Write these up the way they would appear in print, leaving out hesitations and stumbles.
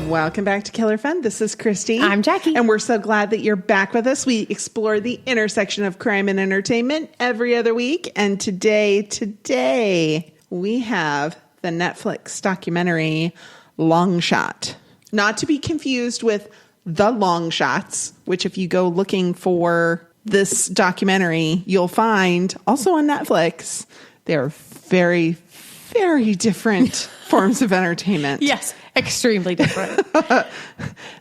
Welcome back to Killer Fun. This is Christy. I'm Jackie. And we're so glad that you're back with us. We explore the intersection of crime and entertainment every other week. And today we have the Netflix documentary Long Shot. Not to be confused with The Long Shots, which if you go looking for this documentary, you'll find also on Netflix. They're very, very different forms of entertainment. Yes, extremely different.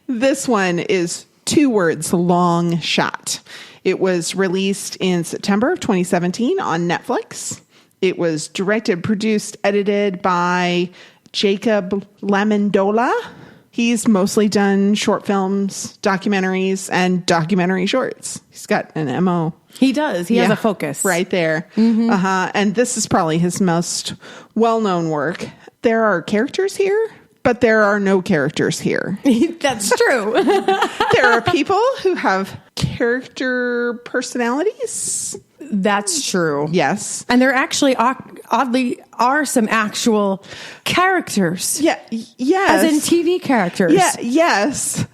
This one is 2 words, Long Shot. It was released in September of 2017 on Netflix. It was directed, produced, edited by Jacob Lamondola. He's mostly done short films, documentaries, and documentary shorts. He's got an MO. He does. He has a focus. Right there. Mm-hmm. And this is probably his most well-known work. There are characters here, but there are no characters here. That's true. There are people who have character personalities. That's true. Yes. And there actually oddly are some actual characters. Yeah. Yes. As in TV characters. Yeah. Yes.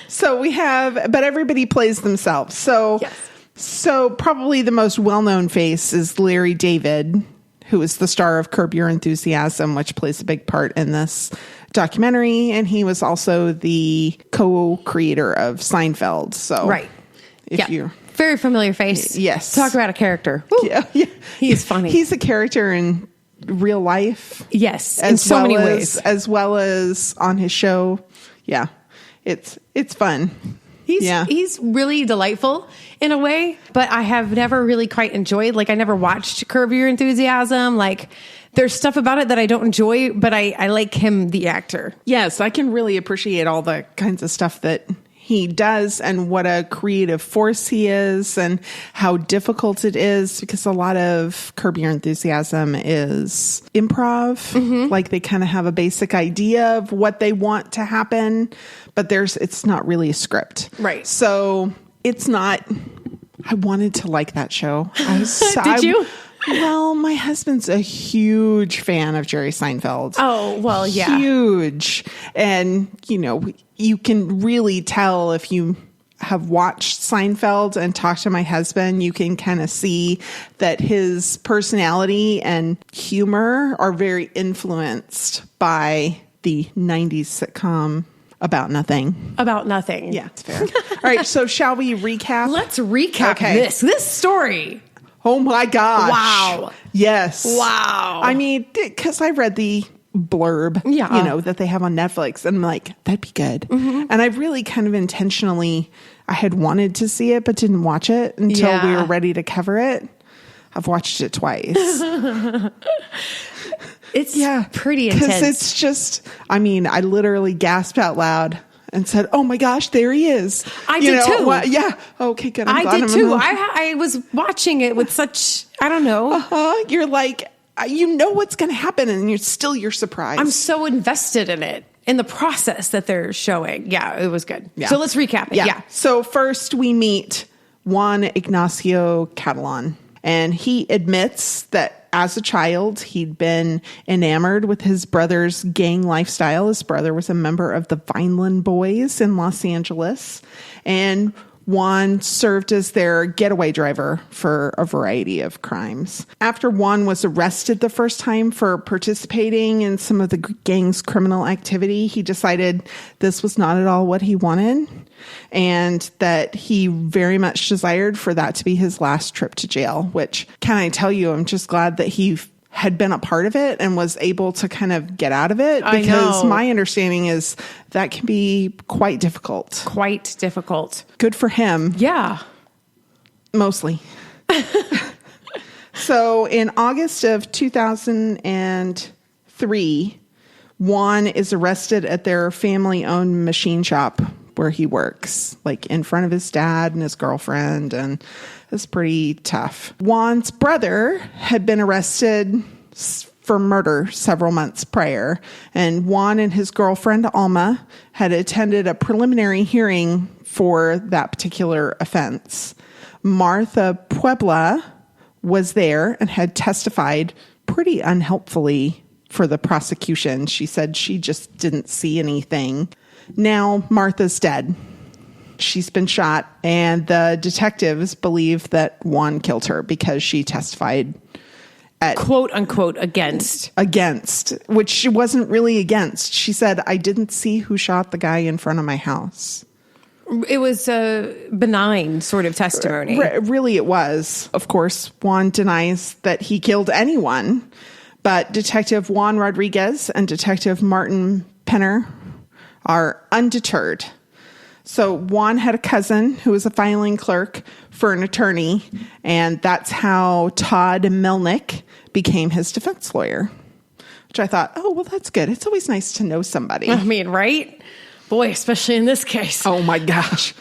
So we have, but everybody plays themselves. So, yes. So probably the most well-known face is Larry David, who is the star of Curb Your Enthusiasm, which plays a big part in this documentary. And he was also the co-creator of Seinfeld. So right. If you very familiar face. Yes. Talk about a character. Woo. Yeah. He's funny. He's a character in real life. Yes. In so many ways. As well as on his show. Yeah. It's fun. He's really delightful in a way, but I have never really quite enjoyed, I never watched Curb Your Enthusiasm. There's stuff about it that I don't enjoy, but I like him, the actor. Yes. I can really appreciate all the kinds of stuff that he does and what a creative force he is and how difficult it is, because a lot of Curb Your Enthusiasm is improv. Mm-hmm. They kind of have a basic idea of what they want to happen, but it's not really a script. Right. So it's not, I wanted to like that show. Did you? Well, my husband's a huge fan of Jerry Seinfeld. Oh, well, yeah. Huge. And, you can really tell if you have watched Seinfeld and talked to my husband, you can kind of see that his personality and humor are very influenced by the 90s sitcom About Nothing. About Nothing. Yeah, it's fair. All right, so shall we recap? Let's recap this story. Oh my gosh. Wow. Yes. Wow. I mean, because I read the blurb, that they have on Netflix, and I'm like, that'd be good. Mm-hmm. And I really kind of intentionally, I had wanted to see it, but didn't watch it until we were ready to cover it. I've watched it twice. It's pretty intense. Because it's just, I literally gasped out loud and said, "Oh my gosh, there he is!" I did too. Yeah. Okay, good. I did too. I was watching it with such, I don't know. You're like, what's going to happen, and you're surprised. I'm so invested in it, in the process that they're showing. Yeah, it was good. Yeah. So let's recap it. Yeah. So first we meet Juan Ignacio Catalan, and he admits that as a child, he'd been enamored with his brother's gang lifestyle. His brother was a member of the Vineland Boys in Los Angeles, and Juan served as their getaway driver for a variety of crimes. After Juan was arrested the first time for participating in some of the gang's criminal activity, he decided this was not at all what he wanted, and that he very much desired for that to be his last trip to jail, which, can I tell you, I'm just glad that he had been a part of it and was able to kind of get out of it, because my understanding is that can be quite difficult. Quite difficult. Good for him. Yeah. Mostly. So in August of 2003, Juan is arrested at their family-owned machine shop where he works, in front of his dad and his girlfriend, and it's pretty tough. Juan's brother had been arrested for murder several months prior, and Juan and his girlfriend Alma had attended a preliminary hearing for that particular offense. Martha Puebla was there and had testified pretty unhelpfully for the prosecution. She said she just didn't see anything. Now Martha's dead. She's been shot, and the detectives believe that Juan killed her because she testified at quote unquote against, which she wasn't really against. She said, I didn't see who shot the guy in front of my house. It was a benign sort of testimony. Really, it was. Of course, Juan denies that he killed anyone, but Detective Juan Rodriguez and Detective Martin Penner are undeterred. So Juan had a cousin who was a filing clerk for an attorney, and that's how Todd Melnick became his defense lawyer, which I thought, oh, well, that's good. It's always nice to know somebody. I mean, right? Boy, especially in this case. Oh, my gosh.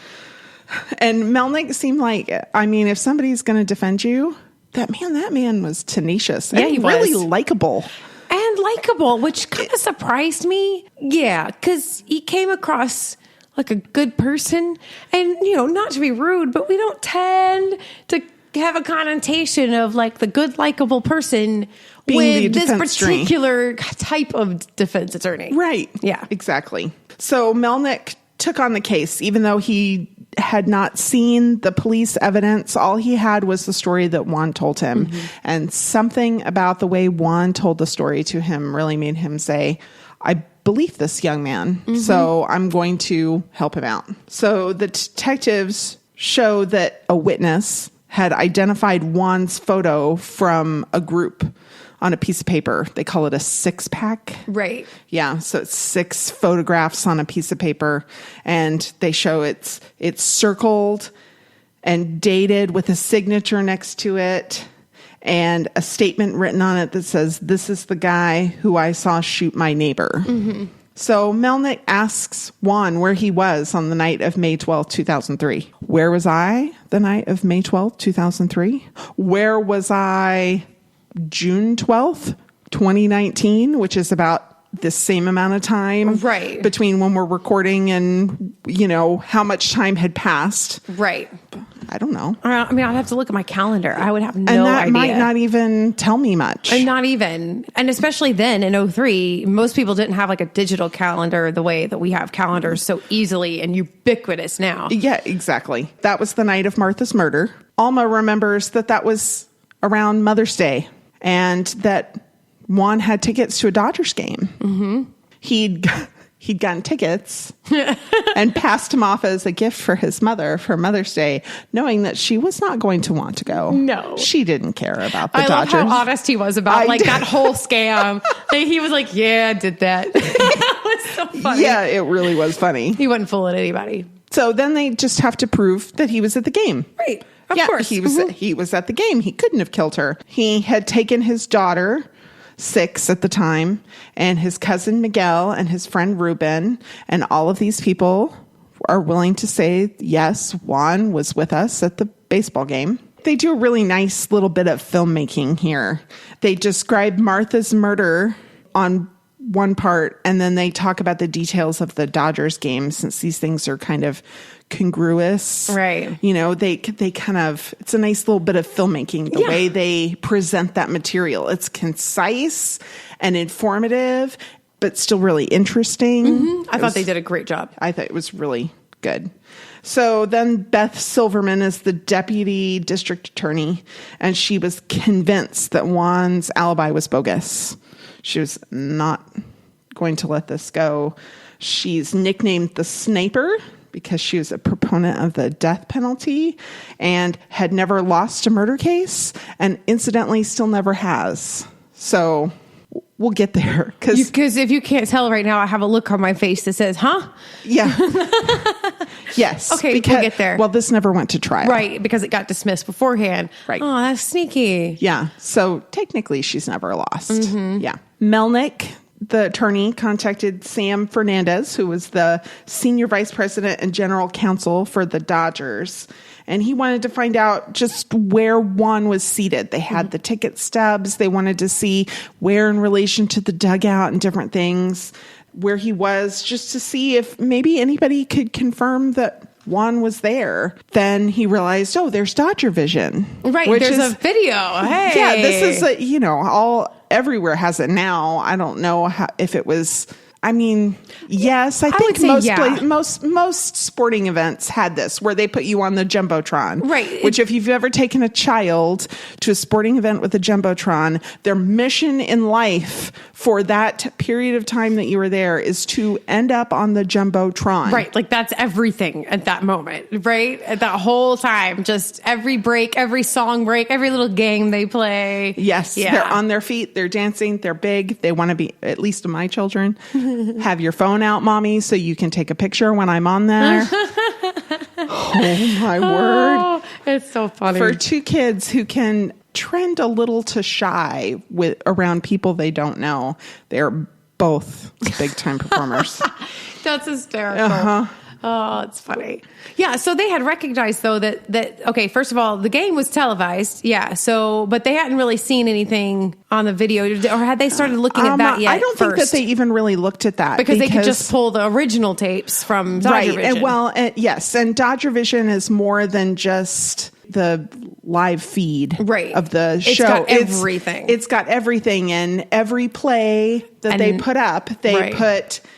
And Melnick seemed like, I mean, if somebody's going to defend you, that man was tenacious. Yeah, and he really was. likable. And likable, which kind of surprised me. Yeah, because he came across like a good person. And, not to be rude, but we don't tend to have a connotation of like the good, likable person Being with this attorney. Particular type of defense attorney. Right. Yeah. Exactly. So Melnick took on the case, even though he had not seen the police evidence. All he had was the story that Juan told him. Mm-hmm. And something about the way Juan told the story to him really made him say, I believe this young man, so I'm going to help him out. So the detectives show that a witness had identified Juan's photo from a group on a piece of paper. They call it a 6-pack. Right. Yeah, so it's 6 photographs on a piece of paper, and they show it's circled and dated with a signature next to it and a statement written on it that says, this is the guy who I saw shoot my neighbor. Mm-hmm. So Melnick asks Juan where he was on the night of May 12, 2003. Where was I the night of May 12, 2003? Where was I June 12th, 2019, which is about the same amount of time between when we're recording and, how much time had passed. Right. I don't know. I mean, I'd have to look at my calendar. I would have no idea. And that might not even tell me much. And not even. And especially then in 2003, most people didn't have like a digital calendar the way that we have calendars so easily and ubiquitous now. Yeah, exactly. That was the night of Martha's murder. Alma remembers that was around Mother's Day and that Juan had tickets to a Dodgers game. Mm-hmm. He'd gotten tickets and passed them off as a gift for his mother for Mother's Day, knowing that she was not going to want to go. No. She didn't care about the Dodgers. I love how honest he was about that whole scam. He was like, yeah, I did that. That was so funny. Yeah, it really was funny. He wasn't fooling anybody. So then they just have to prove that he was at the game. Right. Of course. He was at the game. He couldn't have killed her. He had taken his daughter, 6 at the time, and his cousin Miguel and his friend Ruben, and all of these people are willing to say, yes, Juan was with us at the baseball game. They do a really nice little bit of filmmaking here. They describe Martha's murder on one part, and then they talk about the details of the Dodgers game, since these things are kind of congruous. Right. They kind of, it's a nice little bit of filmmaking, the way they present that material. It's concise and informative, but still really interesting. Mm-hmm. I thought they did a great job. I thought it was really good. So then Beth Silverman is the deputy district attorney, and she was convinced that Juan's alibi was bogus. She was not going to let this go. She's nicknamed the Sniper because she was a proponent of the death penalty and had never lost a murder case, and incidentally still never has. So we'll get there. Because if you can't tell right now, I have a look on my face that says, huh? Yeah. Yes. Okay, we'll get there. Well, this never went to trial. Right, because it got dismissed beforehand. Right. Oh, that's sneaky. Yeah. So technically she's never lost. Mm-hmm. Yeah. Melnick, the attorney, contacted Sam Fernandez, who was the senior vice president and general counsel for the Dodgers. And he wanted to find out just where Juan was seated. They had the ticket stubs. They wanted to see where in relation to the dugout and different things, where he was, just to see if maybe anybody could confirm that Juan was there. Then he realized, there's Dodger Vision. Right, there's a video. Hey. Yeah, this is, everywhere has it now. I don't know if it was, I mean, yes, I think would say most sporting events had this where they put you on the Jumbotron. Right. Which if you've ever taken a child to a sporting event with a Jumbotron, their mission in life for that period of time that you were there is to end up on the Jumbotron. Right. Like that's everything at that moment, right? At that whole time, just every break, every song break, every little game they play. Yes. Yeah. They're on their feet. They're dancing. They're big. They want to be, at least to my children, have your phone out, mommy, so you can take a picture when I'm on there. Oh, my word. It's so funny. For two kids who can trend a little to shy around people they don't know, they're both big time performers. That's hysterical. Oh, it's funny. Yeah. So they had recognized though that, okay, first of all, the game was televised. Yeah. So, but they hadn't really seen anything on the video, or had they started looking at that yet? I don't think that they even really looked at that because they could just pull the original tapes from Dodger Vision. Yes. And Dodger Vision is more than just the live feed of the show. It's got everything. It's got everything, and every play that they put up, they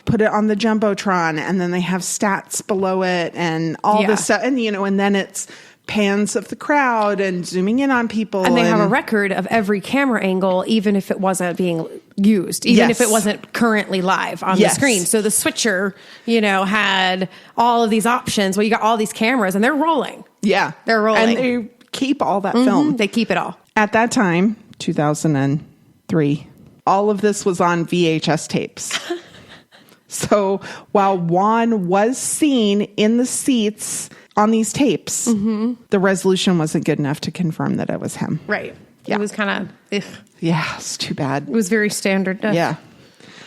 put it on the Jumbotron, and then they have stats below it and all this stuff. And, and then it's pans of the crowd and zooming in on people. And they have a record of every camera angle, even if it wasn't being used, even if it wasn't currently live on the screen. So the switcher, had all of these options. Well, you got all these cameras and they're rolling. Yeah. They're rolling. And they keep all that film. They keep it all. At that time, 2003, all of this was on VHS tapes. So while Juan was seen in the seats on these tapes, the resolution wasn't good enough to confirm that it was him. Right. Yeah. It was kind of, yeah, it's too bad. It was very standard. Yeah.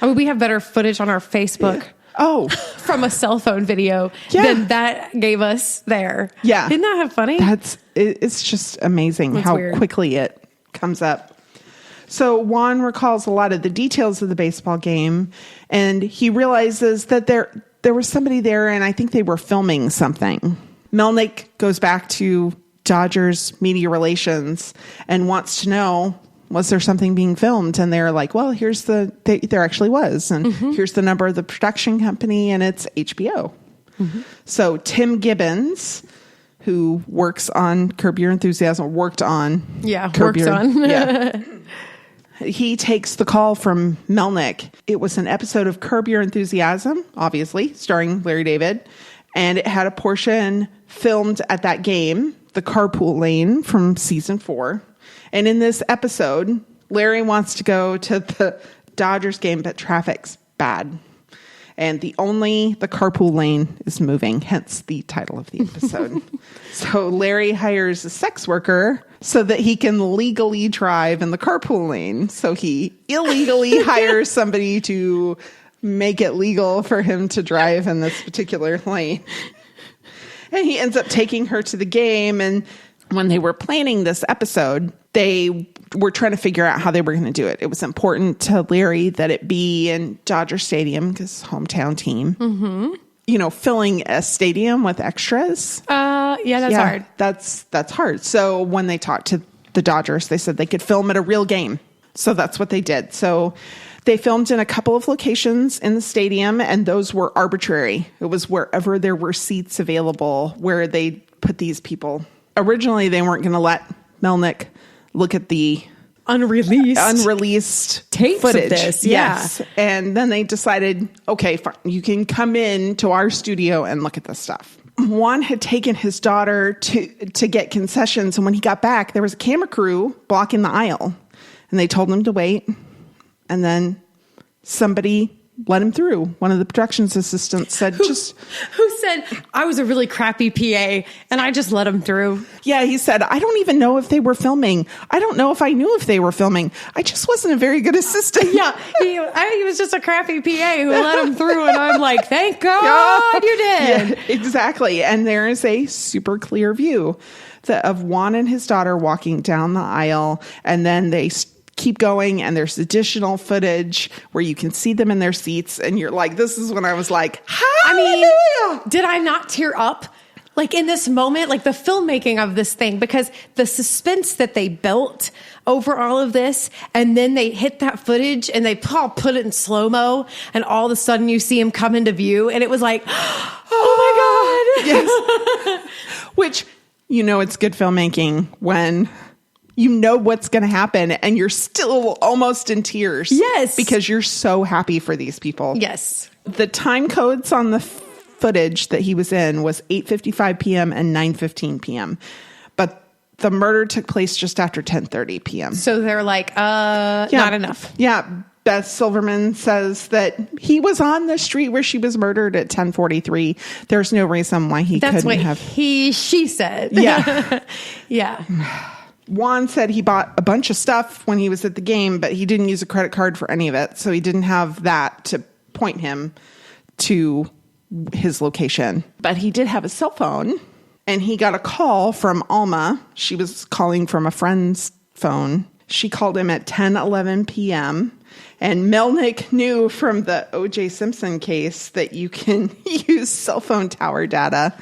I mean, we have better footage on our Facebook. Yeah. Oh, from a cell phone video than that gave us there. Yeah. Isn't that funny? It's just amazing how weird. Quickly it comes up. So Juan recalls a lot of the details of the baseball game, and he realizes that there was somebody there, and I think they were filming something. Melnick goes back to Dodgers media relations and wants to know, was there something being filmed? And they're like, well, there actually was. And here's the number of the production company, and it's HBO. So Tim Gibbons, who works on Curb Your Enthusiasm, he takes the call from Melnick. It was an episode of Curb Your Enthusiasm, obviously, starring Larry David. And it had a portion filmed at that game, the carpool lane from season 4. And in this episode, Larry wants to go to the Dodgers game, but traffic's bad. And the carpool lane is moving, hence the title of the episode. So Larry hires a sex worker so that he can legally drive in the carpool lane. So he illegally hires somebody to make it legal for him to drive in this particular lane. And he ends up taking her to the game. And when they were planning this episode, they were trying to figure out how they were going to do it. It was important to Larry that it be in Dodger Stadium, because hometown team. Filling a stadium with extras. That's hard. That's hard. So when they talked to the Dodgers, they said they could film at a real game. So that's what they did. So they filmed in a couple of locations in the stadium, and those were arbitrary. It was wherever there were seats available where they put these people. Originally, they weren't going to let Melnick look at the unreleased tapes footage. Of this. Yes. And then they decided, okay, fine, you can come in to our studio and look at this stuff. Juan had taken his daughter to get concessions, and when he got back, there was a camera crew blocking the aisle, and they told him to wait. And then somebody let him through. One of the productions assistants said, who said, I was a really crappy PA and I just let him through. Yeah, he said, I don't even know if they were filming. I don't know if I knew if they were filming. I just wasn't a very good assistant. Yeah, he was just a crappy PA who let him through. And I'm like, thank God you did. Yeah, exactly. And there is a super clear view of Juan and his daughter walking down the aisle, and then they keep going, and there's additional footage where you can see them in their seats, and you're like, this is when I was like, hallelujah! Did I not tear up? like in this moment, like the filmmaking of this thing, because the suspense that they built over all of this, and then they hit that footage and they put it in slow-mo, and all of a sudden you see him come into view, and it was like, oh my God. Yes. Which, it's good filmmaking when you know what's going to happen and you're still almost in tears. Yes. Because you're so happy for these people. Yes. The time codes on the footage that he was in was 8:55 p.m. and 9:15 p.m. But the murder took place just after 10:30 p.m. So they're like, not enough. Yeah. Beth Silverman says that he was on the street where she was murdered at 10:43. There's no reason why he couldn't have. She said. Yeah. Yeah. Juan said he bought a bunch of stuff when he was at the game, but he didn't use a credit card for any of it. So he didn't have that to point him to his location. But he did have a cell phone, and he got a call from Alma. She was calling from a friend's phone. She called him at 10:11 p.m. And Melnick knew from the O.J. Simpson case that you can use cell phone tower data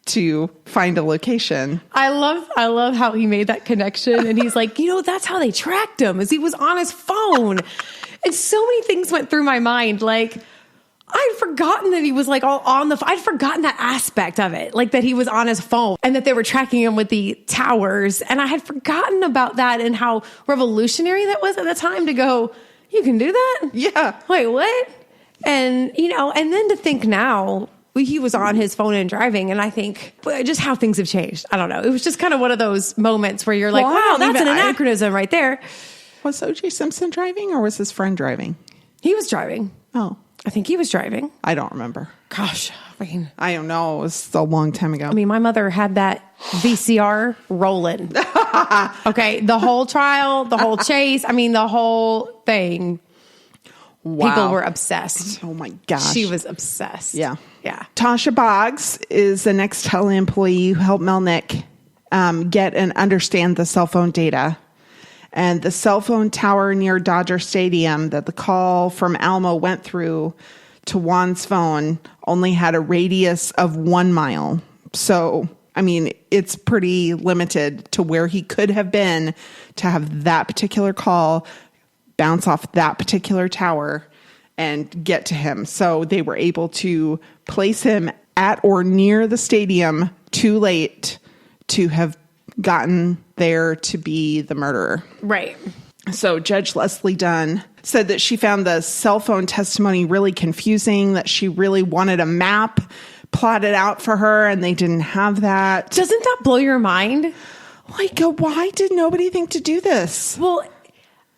to find a location. I love how he made that connection. And he's like, that's how they tracked him, is he was on his phone. And so many things went through my mind. Like, I'd forgotten that he was like all on I'd forgotten that aspect of it. Like that he was on his phone and that they were tracking him with the towers. And I had forgotten about that and how revolutionary that was at the time to go, you can do that? Yeah. Wait, what? And, and then to think now, he was on his phone and driving, and I think just how things have changed. I don't know. It was just kind of one of those moments where you're like, wow, that's an anachronism right there. Was O.J. Simpson driving or was his friend driving? He was driving. Oh. I think he was driving. I don't remember. Gosh, I don't know. It was a long time ago. My mother had that VCR rolling. Okay, the whole trial, the whole chase, the whole thing. Wow. People were obsessed. Oh my gosh. She was obsessed. Yeah. Yeah. Tasha Boggs is the next tele employee who helped Melnick get and understand the cell phone data. And the cell phone tower near Dodger Stadium that the call from Alma went through to Juan's phone only had a radius of 1 mile. So, it's pretty limited to where he could have been to have that particular call bounce off that particular tower and get to him. So they were able to place him at or near the stadium too late to have gotten there to be the murderer. Right. So Judge Leslie Dunn said that she found the cell phone testimony really confusing, that she really wanted a map plotted out for her, and they didn't have that. Doesn't that blow your mind? Like, why did nobody think to do this? Well,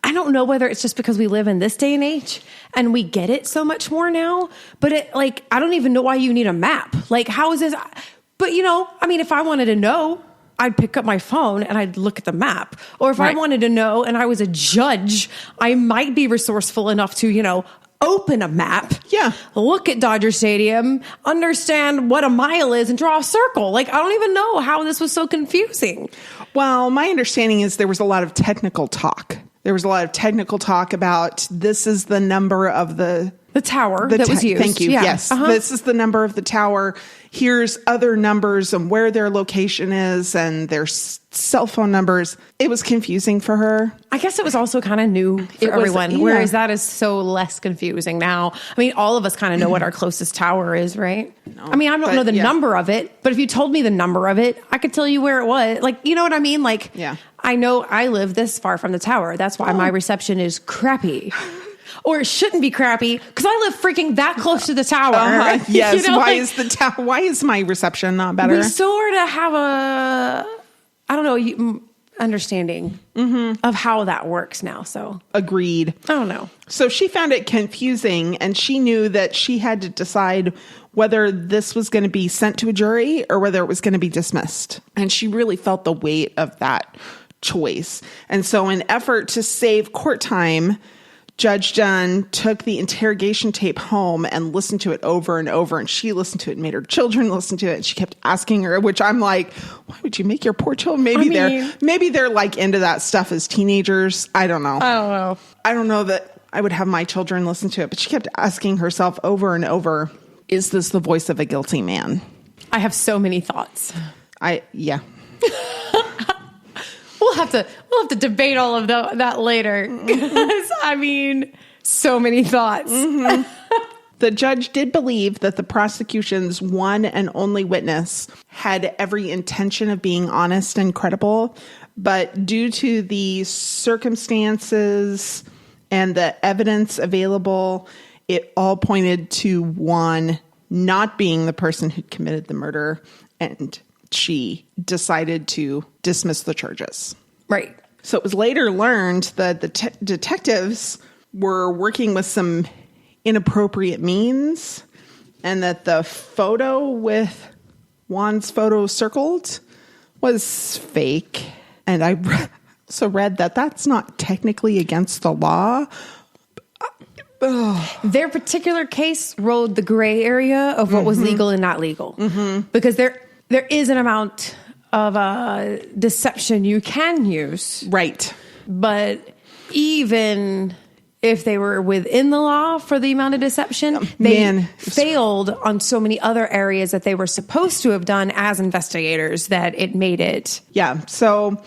I don't know whether it's just because we live in this day and age and we get it so much more now, but I don't even know why you need a map. Like, how is this? But, if I wanted to know, I'd pick up my phone and I'd look at the map. Or if I wanted to know and I was a judge, I might be resourceful enough to, open a map. Yeah. Look at Dodger Stadium, understand what a mile is, and draw a circle. Like, I don't even know how this was so confusing. Well, my understanding is there was a lot of technical talk. There was a lot of technical talk about this is the number of the tower that was used. Thank you. Yeah. Yes. Uh-huh. This is the number of the tower. Here's other numbers and where their location is and their cell phone numbers. It was confusing for her. I guess it was also kind of new for everyone, whereas that is so less confusing now. All of us kind of know what our closest tower is, right? No, I don't know the number of it, but if you told me the number of it, I could tell you where it was. Like, you know what I mean? Like, yeah. I know I live this far from the tower. That's why my reception is crappy. Or it shouldn't be crappy because I live freaking that close to the tower. Yes. Why is my reception not better? We sort of have understanding of how that works now. So agreed. I don't know. So she found it confusing, and she knew that she had to decide whether this was going to be sent to a jury or whether it was going to be dismissed. And she really felt the weight of that choice. And so in effort to save court time, Judge Dunn took the interrogation tape home and listened to it over and over. And she listened to it and made her children listen to it. And she kept asking her, which I'm like, why would you make your poor children? Maybe they're like into that stuff as teenagers. I don't know. I don't know that I would have my children listen to it. But she kept asking herself over and over, is this the voice of a guilty man? I have so many thoughts. Yeah. We'll have to debate all of that later. I mean, so many thoughts. Mm-hmm. The judge did believe that the prosecution's one and only witness had every intention of being honest and credible, but due to the circumstances and the evidence available, it all pointed to Juan not being the person who committed the murder, and she decided to dismiss the charges. Right. So it was later learned that the detectives were working with some inappropriate means, and that the photo with Juan's photo circled was fake. And I also read that that's not technically against the law. Their particular case rode the gray area of what was legal and not legal. Because there is an amount of deception you can use. Right. But even if they were within the law for the amount of deception, they failed on so many other areas that they were supposed to have done as investigators that it made it. Yeah. So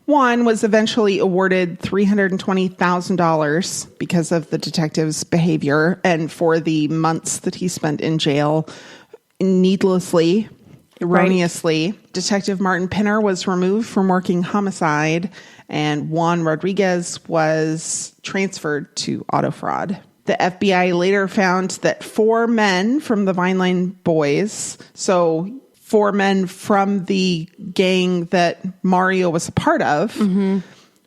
Juan was eventually awarded $320,000 because of the detective's behavior and for the months that he spent in jail needlessly, erroneously. Right. Detective Martin Pinner was removed from working homicide, and Juan Rodriguez was transferred to auto fraud. The FBI later found that 4 men from the Vineland Boys, so 4 men from the gang that Mario was a part of,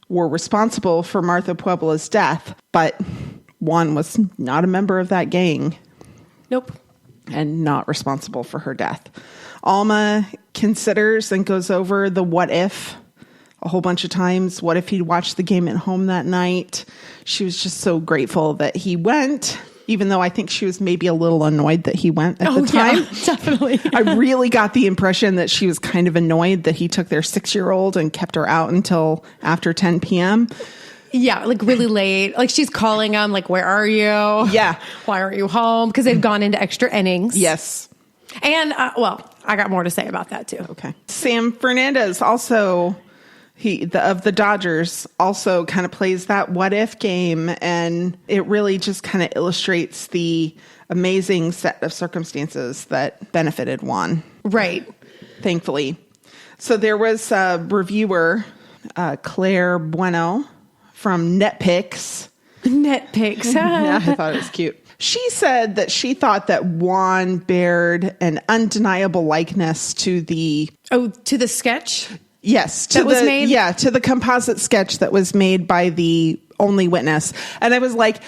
were responsible for Martha Puebla's death, but Juan was not a member of that gang. Nope. And not responsible for her death. Alma considers and goes over the what if a whole bunch of times. What if he'd watched the game at home that night? She was just so grateful that he went, even though I think she was maybe a little annoyed that he went at the time. Yeah, definitely. I really got the impression that she was kind of annoyed that he took their 6-year-old and kept her out until after 10 p.m. Yeah, like really late. Like she's calling him, like, where are you? Yeah. Why aren't you home? Because they've gone into extra innings. Yes. And, I got more to say about that too. Okay. Sam Fernandez also... of the Dodgers also kind of plays that what if game, and it really just kind of illustrates the amazing set of circumstances that benefited Juan. Right. Thankfully. So there was a reviewer, Claire Bueno from NetPicks. NetPicks. Yeah, I thought it was cute. She said that she thought that Juan bared an undeniable likeness to the... Oh, to the sketch? Yes. That was made? Yeah, to the composite sketch that was made by the only witness. And I was like,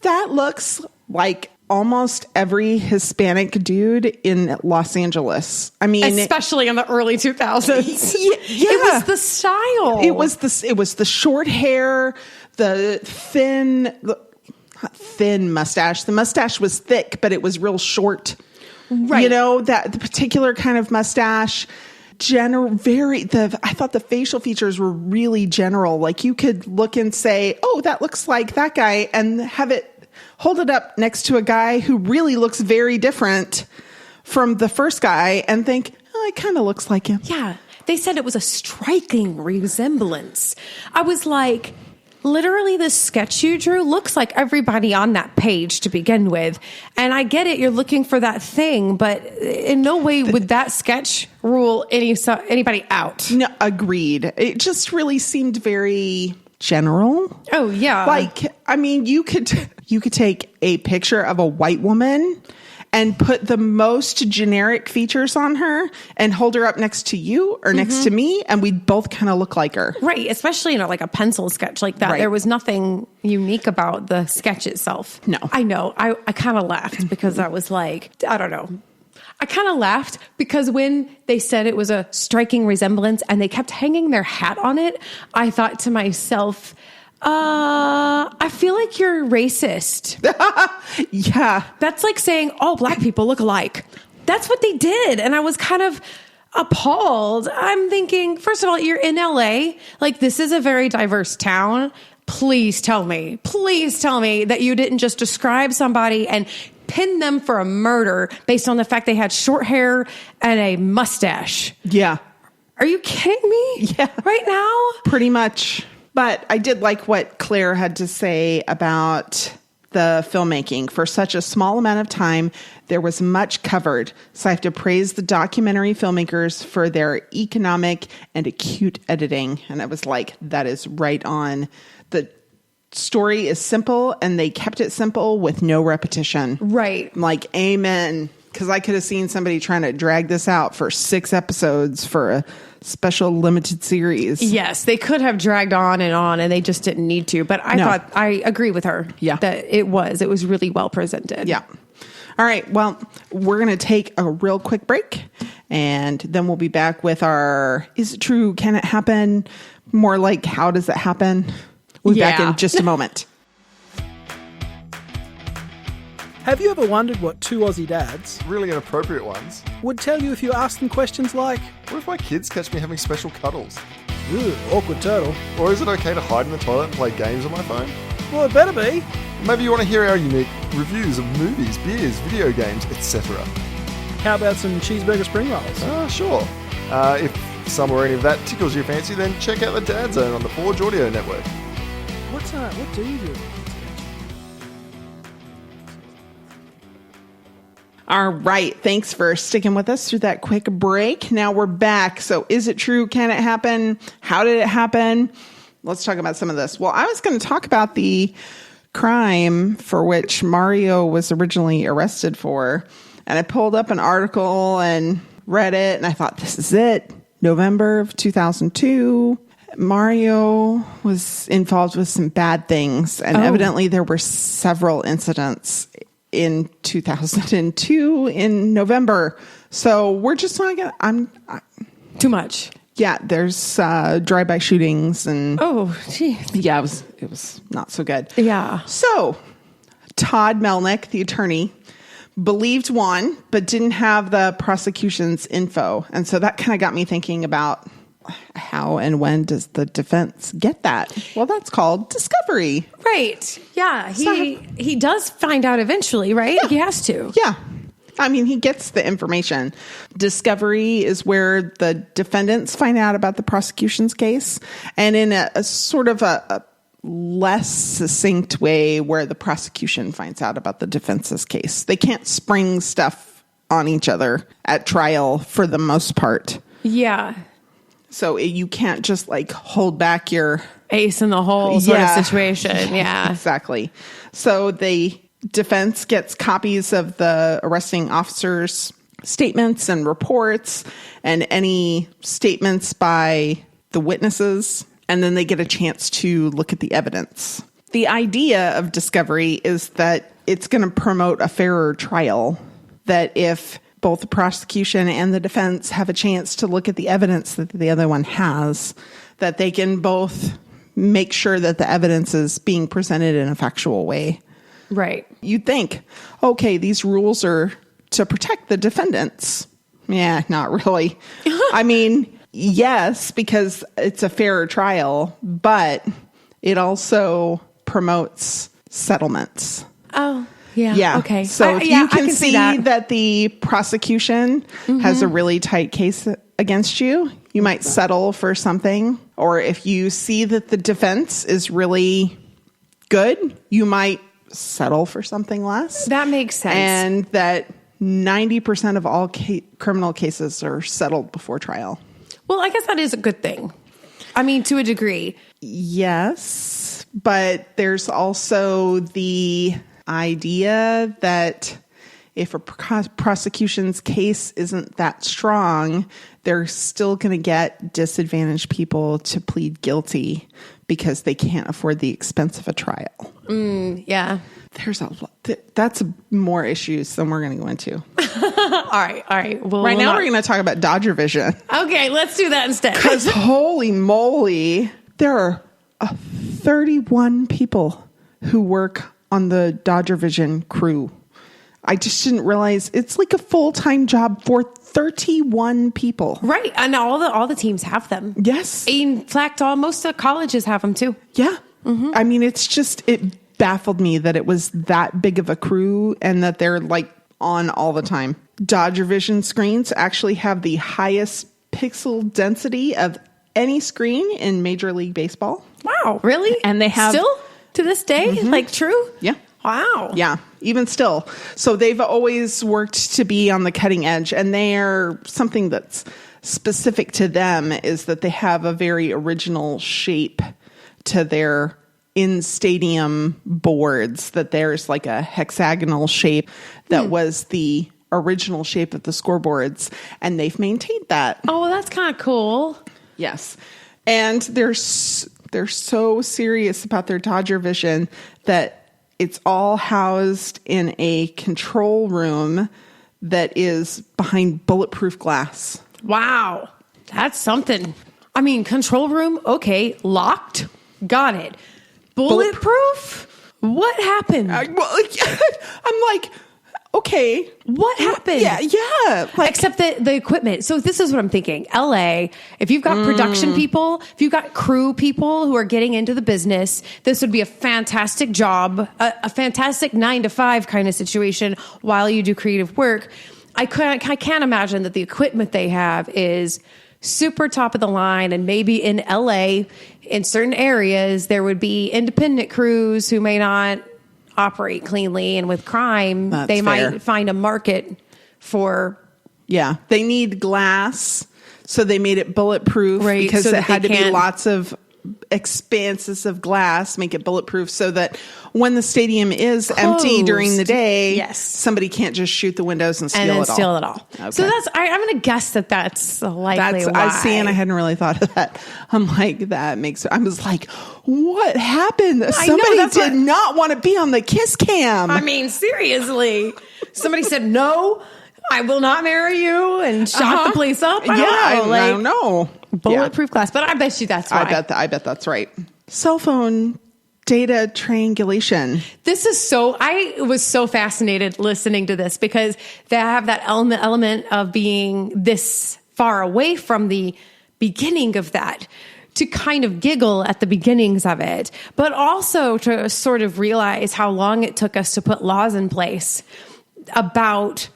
that looks like almost every Hispanic dude in Los Angeles. I mean... Especially in the early 2000s. Yeah. It was the style. It was the short hair, the thin mustache. The mustache was thick, but it was real short. Right. You know, the particular kind of mustache... I thought the facial features were really general. Like you could look and say, oh, that looks like that guy, and hold it up next to a guy who really looks very different from the first guy and think, oh, it kind of looks like him. Yeah. They said it was a striking resemblance. I was like, literally the sketch you drew looks like everybody on that page to begin with. And I get it. You're looking for that thing, but in no way would that sketch rule anybody out. No, agreed. It just really seemed very general. Oh, yeah. Like, I mean, you could take a picture of a white woman and put the most generic features on her and hold her up next to you or next to me, and we'd both kind of look like her. Right, especially like a pencil sketch like that. Right. There was nothing unique about the sketch itself. No. I know. I kind of laughed because I was like, I don't know. I kind of laughed because when they said it was a striking resemblance and they kept hanging their hat on it, I thought to myself... I feel like you're racist. Yeah. That's like saying all black people look alike. That's what they did. And I was kind of appalled. I'm thinking, first of all, you're in LA. Like, this is a very diverse town. Please tell me that you didn't just describe somebody and pin them for a murder based on the fact they had short hair and a mustache. Yeah. Are you kidding me? Yeah. Right now? Pretty much. But I did like what Claire had to say about the filmmaking. For such a small amount of time, there was much covered. So I have to praise the documentary filmmakers for their economic and acute editing. And I was like, that is right on. The story is simple, and they kept it simple with no repetition. Right. I'm like, amen. Because I could have seen somebody trying to drag this out for 6 episodes for a special limited series. Yes, they could have dragged on, and they just didn't need to. But I thought, I agree with her. Yeah. That it was really well presented. Yeah. All right. Well, we're going to take a real quick break, and then we'll be back with our Is It True? Can It Happen? More like, how does it happen? We'll be back in just a moment. Have you ever wondered what two Aussie dads Really inappropriate ones. would tell you if you asked them questions like, What if my kids catch me having special cuddles? "Ooh, awkward turtle"? Or is it okay to hide in the toilet and play games on my phone? Well, it better be. Maybe you want to hear our unique reviews of movies, beers, video games, etc. How about some cheeseburger spring rolls? Sure. If some or any of that tickles your fancy, then check out the Dad Zone on the Forge Audio Network. What do you do? All right. Thanks for sticking with us through that quick break. Now we're back. So is it true? Can it happen? How did it happen? Let's talk about some of this. Well, I was going to talk about the crime for which Mario was originally arrested for. And I pulled up an article and read it, and I thought, this is it. November of 2002. Mario was involved with some bad things, and evidently there were several incidents in 2002 in November. So we're just not gonna, Too much. yeah, there's drive-by shootings and Geez. yeah, it was not so good. Yeah. So Todd Melnick, the attorney, believed one, but didn't have the prosecution's info. And so that kind of got me thinking about how and when does the defense get that? Well, that's called discovery. Right. Yeah. He does find out eventually, right? Yeah. He has to. Yeah. I mean, he gets the information. Discovery is where the defendants find out about the prosecution's case, and in a sort of a less succinct way where the prosecution finds out about the defense's case. They can't spring stuff on each other at trial for the most part. Yeah. So you can't just like hold back your Ace in the hole sort of situation. Yeah. Exactly. So the defense gets copies of the arresting officer's statements and reports and any statements by the witnesses, and then they get a chance to look at the evidence. The idea of discovery is that it's going to promote a fairer trial, that if both the prosecution and the defense have a chance to look at the evidence that the other one has, that they can both make sure that the evidence is being presented in a factual way. Right. You'd think, okay, these rules are to protect the defendants. Yeah, not really. I mean, yes, because it's a fairer trial, but it also promotes settlements. Oh, yeah. Yeah. Okay. So if yeah, you I can see that the prosecution has a really tight case against you, you might settle for something. Or if you see that the defense is really good, you might settle for something less. That makes sense. And that 90% of all criminal cases are settled before trial. Well, I guess that is a good thing. I mean, to a degree. Yes, but there's also the idea that if a prosecution's case isn't that strong, they're still going to get disadvantaged people to plead guilty because they can't afford the expense of a trial. Yeah. There's a lot. That's more issues than we're going to go into. All right. Well, Right now, we're going to talk about Dodger Vision. Okay, let's do that instead. Because holy moly, there are 31 people who work on the Dodger Vision crew. I just didn't realize it's like a full-time job for 31 people. Right, and all the teams have them. Yes. In fact, most of the colleges have them too. Yeah. I mean, it's just, it baffled me that it was that big of a crew and that they're like on all the time. Dodger Vision screens actually have the highest pixel density of any screen in Major League Baseball. Wow, really? And they have still to this day, like true? Yeah. Wow. Yeah, even still. So they've always worked to be on the cutting edge, and they're something that's specific to them is that they have a very original shape to their in-stadium boards, that there's like a hexagonal shape that was the original shape of the scoreboards, and they've maintained that. Oh, well, that's kind of cool. Yes. And they're so serious about their Dodger Vision that it's all housed in a control room that is behind bulletproof glass. Wow. That's something. I mean, control room, okay, locked, got it. Bulletproof? What happened? I'm like, okay. What happened? Yeah. Like, except the equipment. So this is what I'm thinking. LA, if you've got production people, if you've got crew people who are getting into the business, this would be a fantastic job, a fantastic 9-to-5 kind of situation while you do creative work. I can't imagine that the equipment they have is super top of the line, and maybe in LA, in certain areas, there would be independent crews who may not operate cleanly, and with crime, they might find a market for. Yeah, they need glass, so they made it bulletproof because so it had to be lots of expanses of glass, make it bulletproof so that when the stadium is empty during the day, somebody can't just shoot the windows and steal it all. Okay. So I'm going to guess that's likely why. I see, and I hadn't really thought of that. I'm like, I was like, what happened? Somebody did not want to be on the kiss cam. I mean, seriously. Somebody said, no, I will not marry you, and shot the place up. I don't know. Bulletproof glass, but I bet you that's why. I bet that's right. Cell phone data triangulation. I was so fascinated listening to this because they have that element of being this far away from the beginning of that, to kind of giggle at the beginnings of it, but also to sort of realize how long it took us to put laws in place about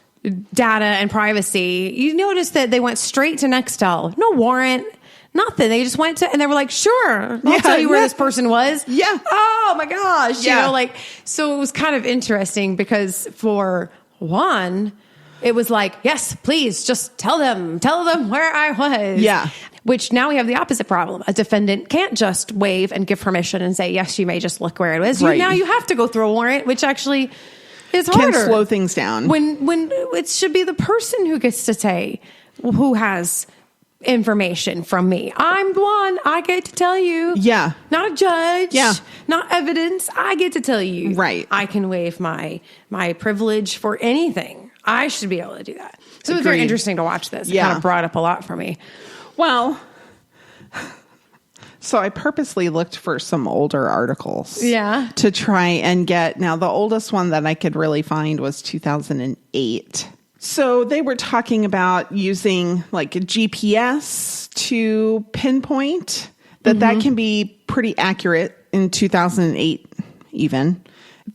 data and privacy. You notice that they went straight to Nextel. No warrant, nothing. They just went to, and they were like, sure, I'll tell you where this person was. Yeah. Oh my gosh. You know, like, so it was kind of interesting because for one, it was like, yes, please just tell them where I was. Yeah. Which now we have the opposite problem. A defendant can't just waive and give permission and say, yes, you may just look where it was. Right. Now you have to go through a warrant, which actually is harder. Can slow things down. When it should be the person who gets to say who has information from me. I'm the one. I get to tell you. Yeah. Not a judge. Yeah. Not evidence. I get to tell you. Right. I can waive my privilege for anything. I should be able to do that. So it was very interesting to watch this. It kind of brought up a lot for me. Well, so I purposely looked for some older articles. Yeah. To try and get, now the oldest one that I could really find was 2008. So they were talking about using like a GPS to pinpoint that can be pretty accurate in 2008 even.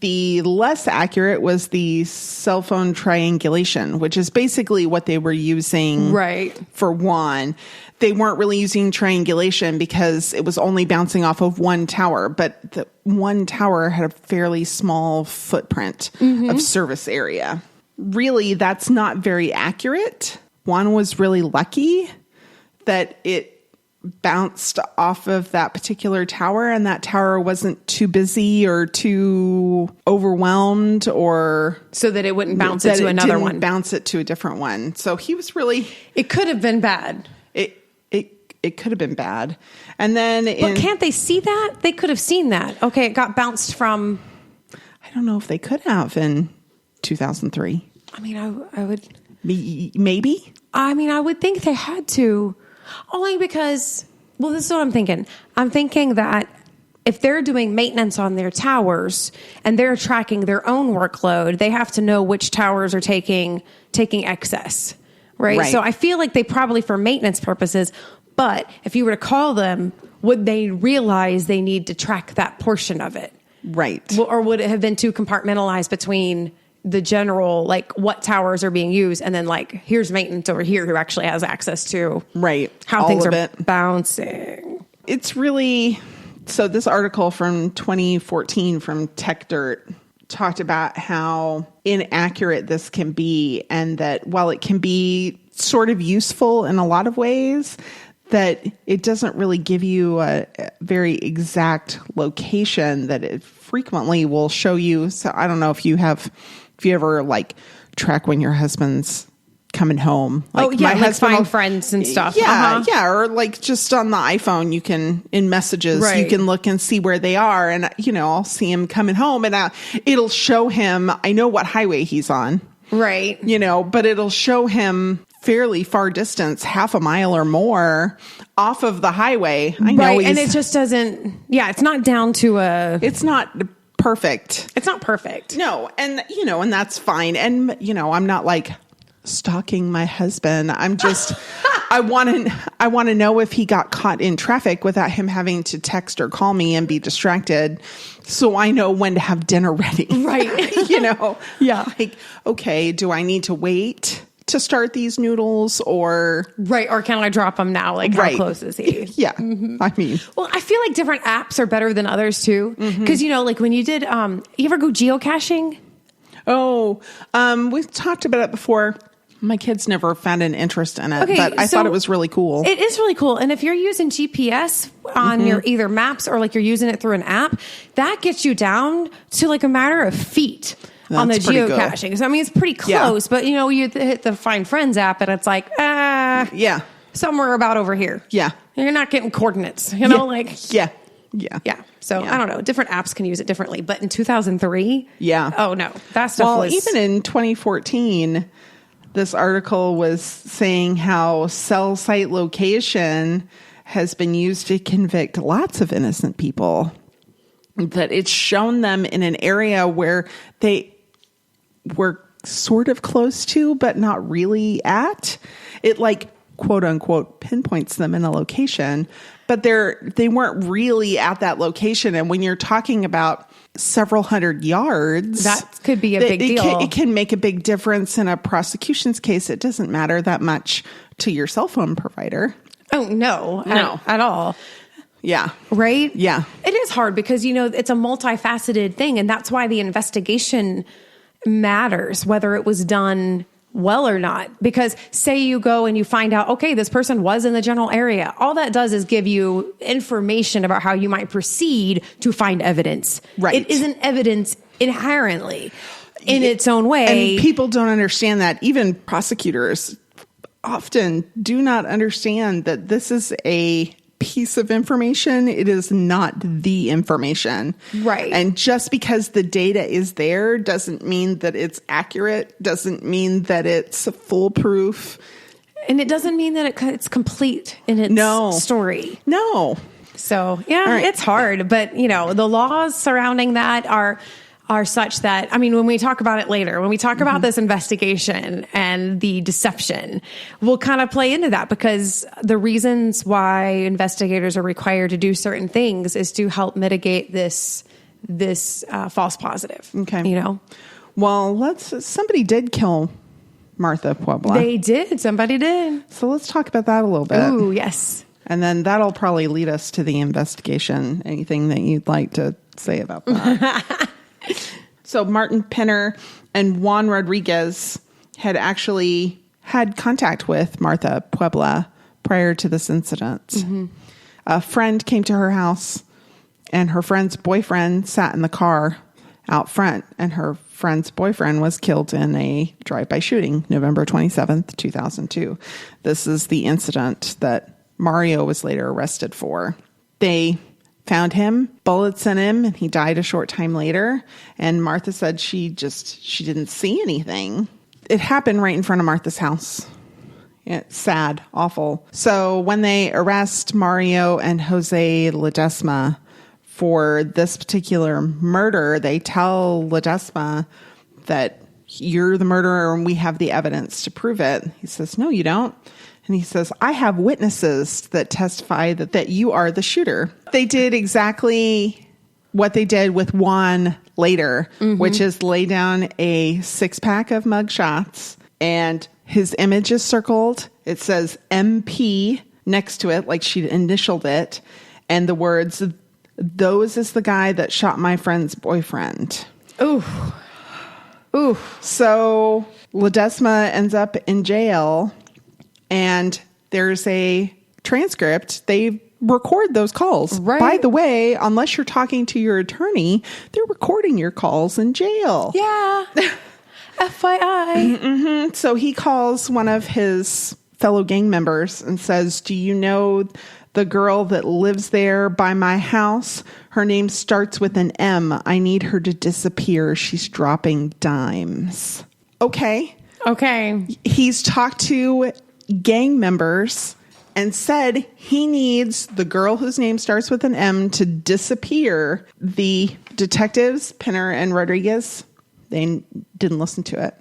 The less accurate was the cell phone triangulation, which is basically what they were using. Right. For one. They weren't really using triangulation because it was only bouncing off of one tower, but the one tower had a fairly small footprint of service area. Really, that's not very accurate. One was really lucky that it bounced off of that particular tower, and that tower wasn't too busy or too overwhelmed, or so that it wouldn't bounce it to another one. Bounce it to a different one. So he was really. It could have been bad. It could have been bad. And then, but can't they see that? They could have seen that. Okay, it got bounced from. I don't know if they could have in 2003. I mean, I would. Maybe. I mean, I would think they had to. Only because, well, this is what I'm thinking. I'm thinking that if they're doing maintenance on their towers and they're tracking their own workload, they have to know which towers are taking excess, right? So I feel like they probably, for maintenance purposes, but if you were to call them, would they realize they need to track that portion of it? Right. Or would it have been too compartmentalized between the general, like what towers are being used, and then like here's maintenance over here who actually has access to how all things of are it. bouncing. It's really, so this article from 2014 from Tech Dirt talked about how inaccurate this can be, and that while it can be sort of useful in a lot of ways, that it doesn't really give you a very exact location, that it frequently will show you. So I don't know if you ever like track when your husband's coming home. Like my husband find friends and stuff. Yeah. Yeah. Or like just on the iPhone, you can, in messages, you can look and see where they are. And, I'll see him coming home, and it'll show him, I know what highway he's on. Right. But it'll show him fairly far distance, half a mile or more off of the highway. I know. Right. And it just doesn't, it's not down to it's not perfect. It's not perfect. No. And, and that's fine. And, I'm not like stalking my husband. I'm just, I want to know if he got caught in traffic without him having to text or call me and be distracted. So I know when to have dinner ready. Right. Yeah. Like, okay, do I need to wait to start these noodles or? Right. Or can I drop them now? Like, how close is he? Yeah. I mean. Well, I feel like different apps are better than others too. Because, like when you did, you ever go geocaching? Oh, we've talked about it before. My kids never found an interest in it, but I thought it was really cool. It is really cool. And if you're using GPS on your either maps or like you're using it through an app, that gets you down to like a matter of feet on the geocaching. So, I mean, it's pretty close, but you hit the Find Friends app and it's like, somewhere about over here. Yeah. You're not getting coordinates, Yeah. So I don't know. Different apps can use it differently, but in 2003, oh no, that stuff was even in 2014. This article was saying how cell site location has been used to convict lots of innocent people. That it's shown them in an area where they were sort of close to, but not really at. It like, quote unquote, pinpoints them in a location, but they weren't really at that location. And when you're talking about several hundred yards, that could be a big deal. It can make a big difference in a prosecution's case. It doesn't matter that much to your cell phone provider. Oh, no. At all. Yeah. Right? Yeah. It is hard because, it's a multifaceted thing. And that's why the investigation matters, whether it was done well or not. Because say you go and you find out, okay, this person was in the general area. All that does is give you information about how you might proceed to find evidence. Right. It isn't evidence inherently in its own way. And people don't understand that. Even prosecutors often do not understand that this is a piece of information. It is not the information. Right. And just because the data is there doesn't mean that it's accurate, doesn't mean that it's foolproof. And it doesn't mean that it's complete in its story. No. So, it's hard. But, the laws surrounding that are such that, I mean, when we talk about it later, when we talk about this investigation and the deception, we'll kind of play into that because the reasons why investigators are required to do certain things is to help mitigate this false positive. Okay. Well, somebody did kill Martha Puebla. They did. Somebody did. So let's talk about that a little bit. Ooh, yes. And then that'll probably lead us to the investigation. Anything that you'd like to say about that? So Martin Pinner and Juan Rodriguez had actually had contact with Martha Puebla prior to this incident. Mm-hmm. A friend came to her house, and her friend's boyfriend sat in the car out front, and her friend's boyfriend was killed in a drive-by shooting, November 27th, 2002. This is the incident that Mario was later arrested for. They found him, bullets in him, and he died a short time later. And Martha said she didn't see anything. It happened right in front of Martha's house. It's sad, awful. So when they arrest Mario and Jose Ledesma for this particular murder, they tell Ledesma that you're the murderer and we have the evidence to prove it. He says, no, you don't. And he says, I have witnesses that testify that you are the shooter. They did exactly what they did with Juan later, which is lay down a 6-pack of mugshots, and his image is circled. It says MP next to it, like she initialed it, and the words, "Those is the guy that shot my friend's boyfriend." Ooh. Ooh. So Ledesma ends up in jail, and there's a transcript. They record those calls. Right. By the way, unless you're talking to your attorney, they're recording your calls in jail. Yeah. FYI. So he calls one of his fellow gang members and says, "Do you know the girl that lives there by my house? Her name starts with an M. I need her to disappear. She's dropping dimes." Okay. He's talked to gang members and said he needs the girl whose name starts with an M to disappear. The detectives, Pinner and Rodriguez, they didn't listen to it.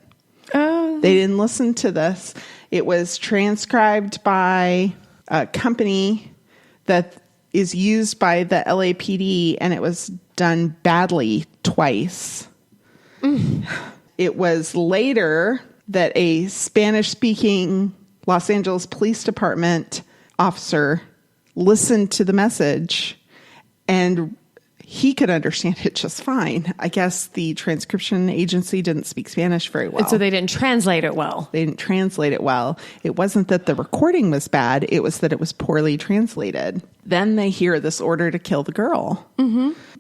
They didn't listen to this. It was transcribed by a company that is used by the LAPD, and it was done badly twice. It was later that a Spanish-speaking Los Angeles Police Department officer listened to the message, and he could understand it just fine. I guess the transcription agency didn't speak Spanish very well. And so they didn't translate it well. They didn't translate it well. It wasn't that the recording was bad. It was that it was poorly translated. Then they hear this order to kill the girl.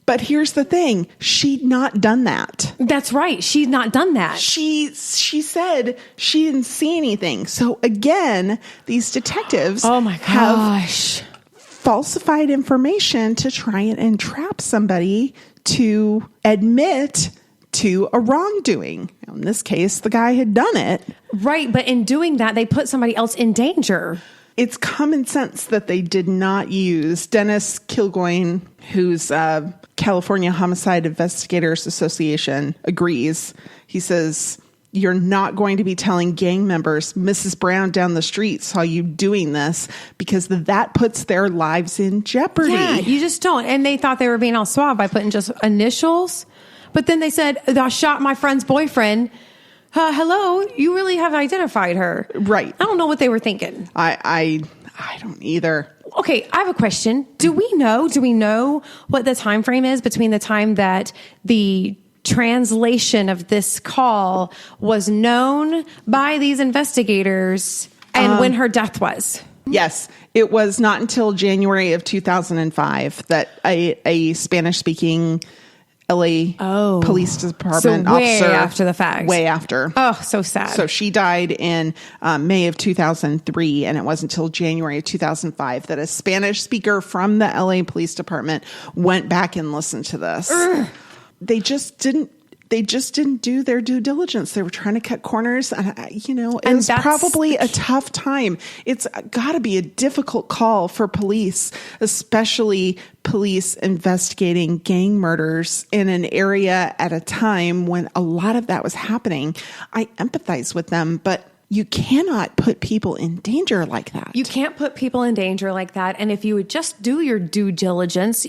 But here's the thing. She'd not done that. That's right. She'd not done that. She said she didn't see anything. So again, these detectives Oh my have gosh. falsified information to try and entrap somebody to admit to a wrongdoing. In this case, the guy had done it. Right. But in doing that, they put somebody else in danger. It's common sense that they did not use. Dennis Kilgoyne, who's California Homicide Investigators Association, agrees. He says, "You're not going to be telling gang members, Mrs. Brown down the street saw you doing this, because that puts their lives in jeopardy." Yeah, you just don't. And they thought they were being all suave by putting just initials. But then they said, "I shot my friend's boyfriend." Hello, you really have identified her. Right. I don't know what they were thinking. I don't either. Okay, I have a question. Do we know what the time frame is between the time that the translation of this call was known by these investigators and when her death was? Yes, it was not until January of 2005 that a Spanish-speaking LA Police Department so way officer, after the fact. Way after. Oh, so sad. So she died in May of 2003, and it wasn't until January of 2005 that a Spanish speaker from the LA Police Department went back and listened to this. They just didn't do their due diligence. They were trying to cut corners. And it was probably a tough time. It's got to be a difficult call for police, especially police investigating gang murders in an area at a time when a lot of that was happening. I empathize with them, but you cannot put people in danger like that. You can't put people in danger like that. And if you would just do your due diligence,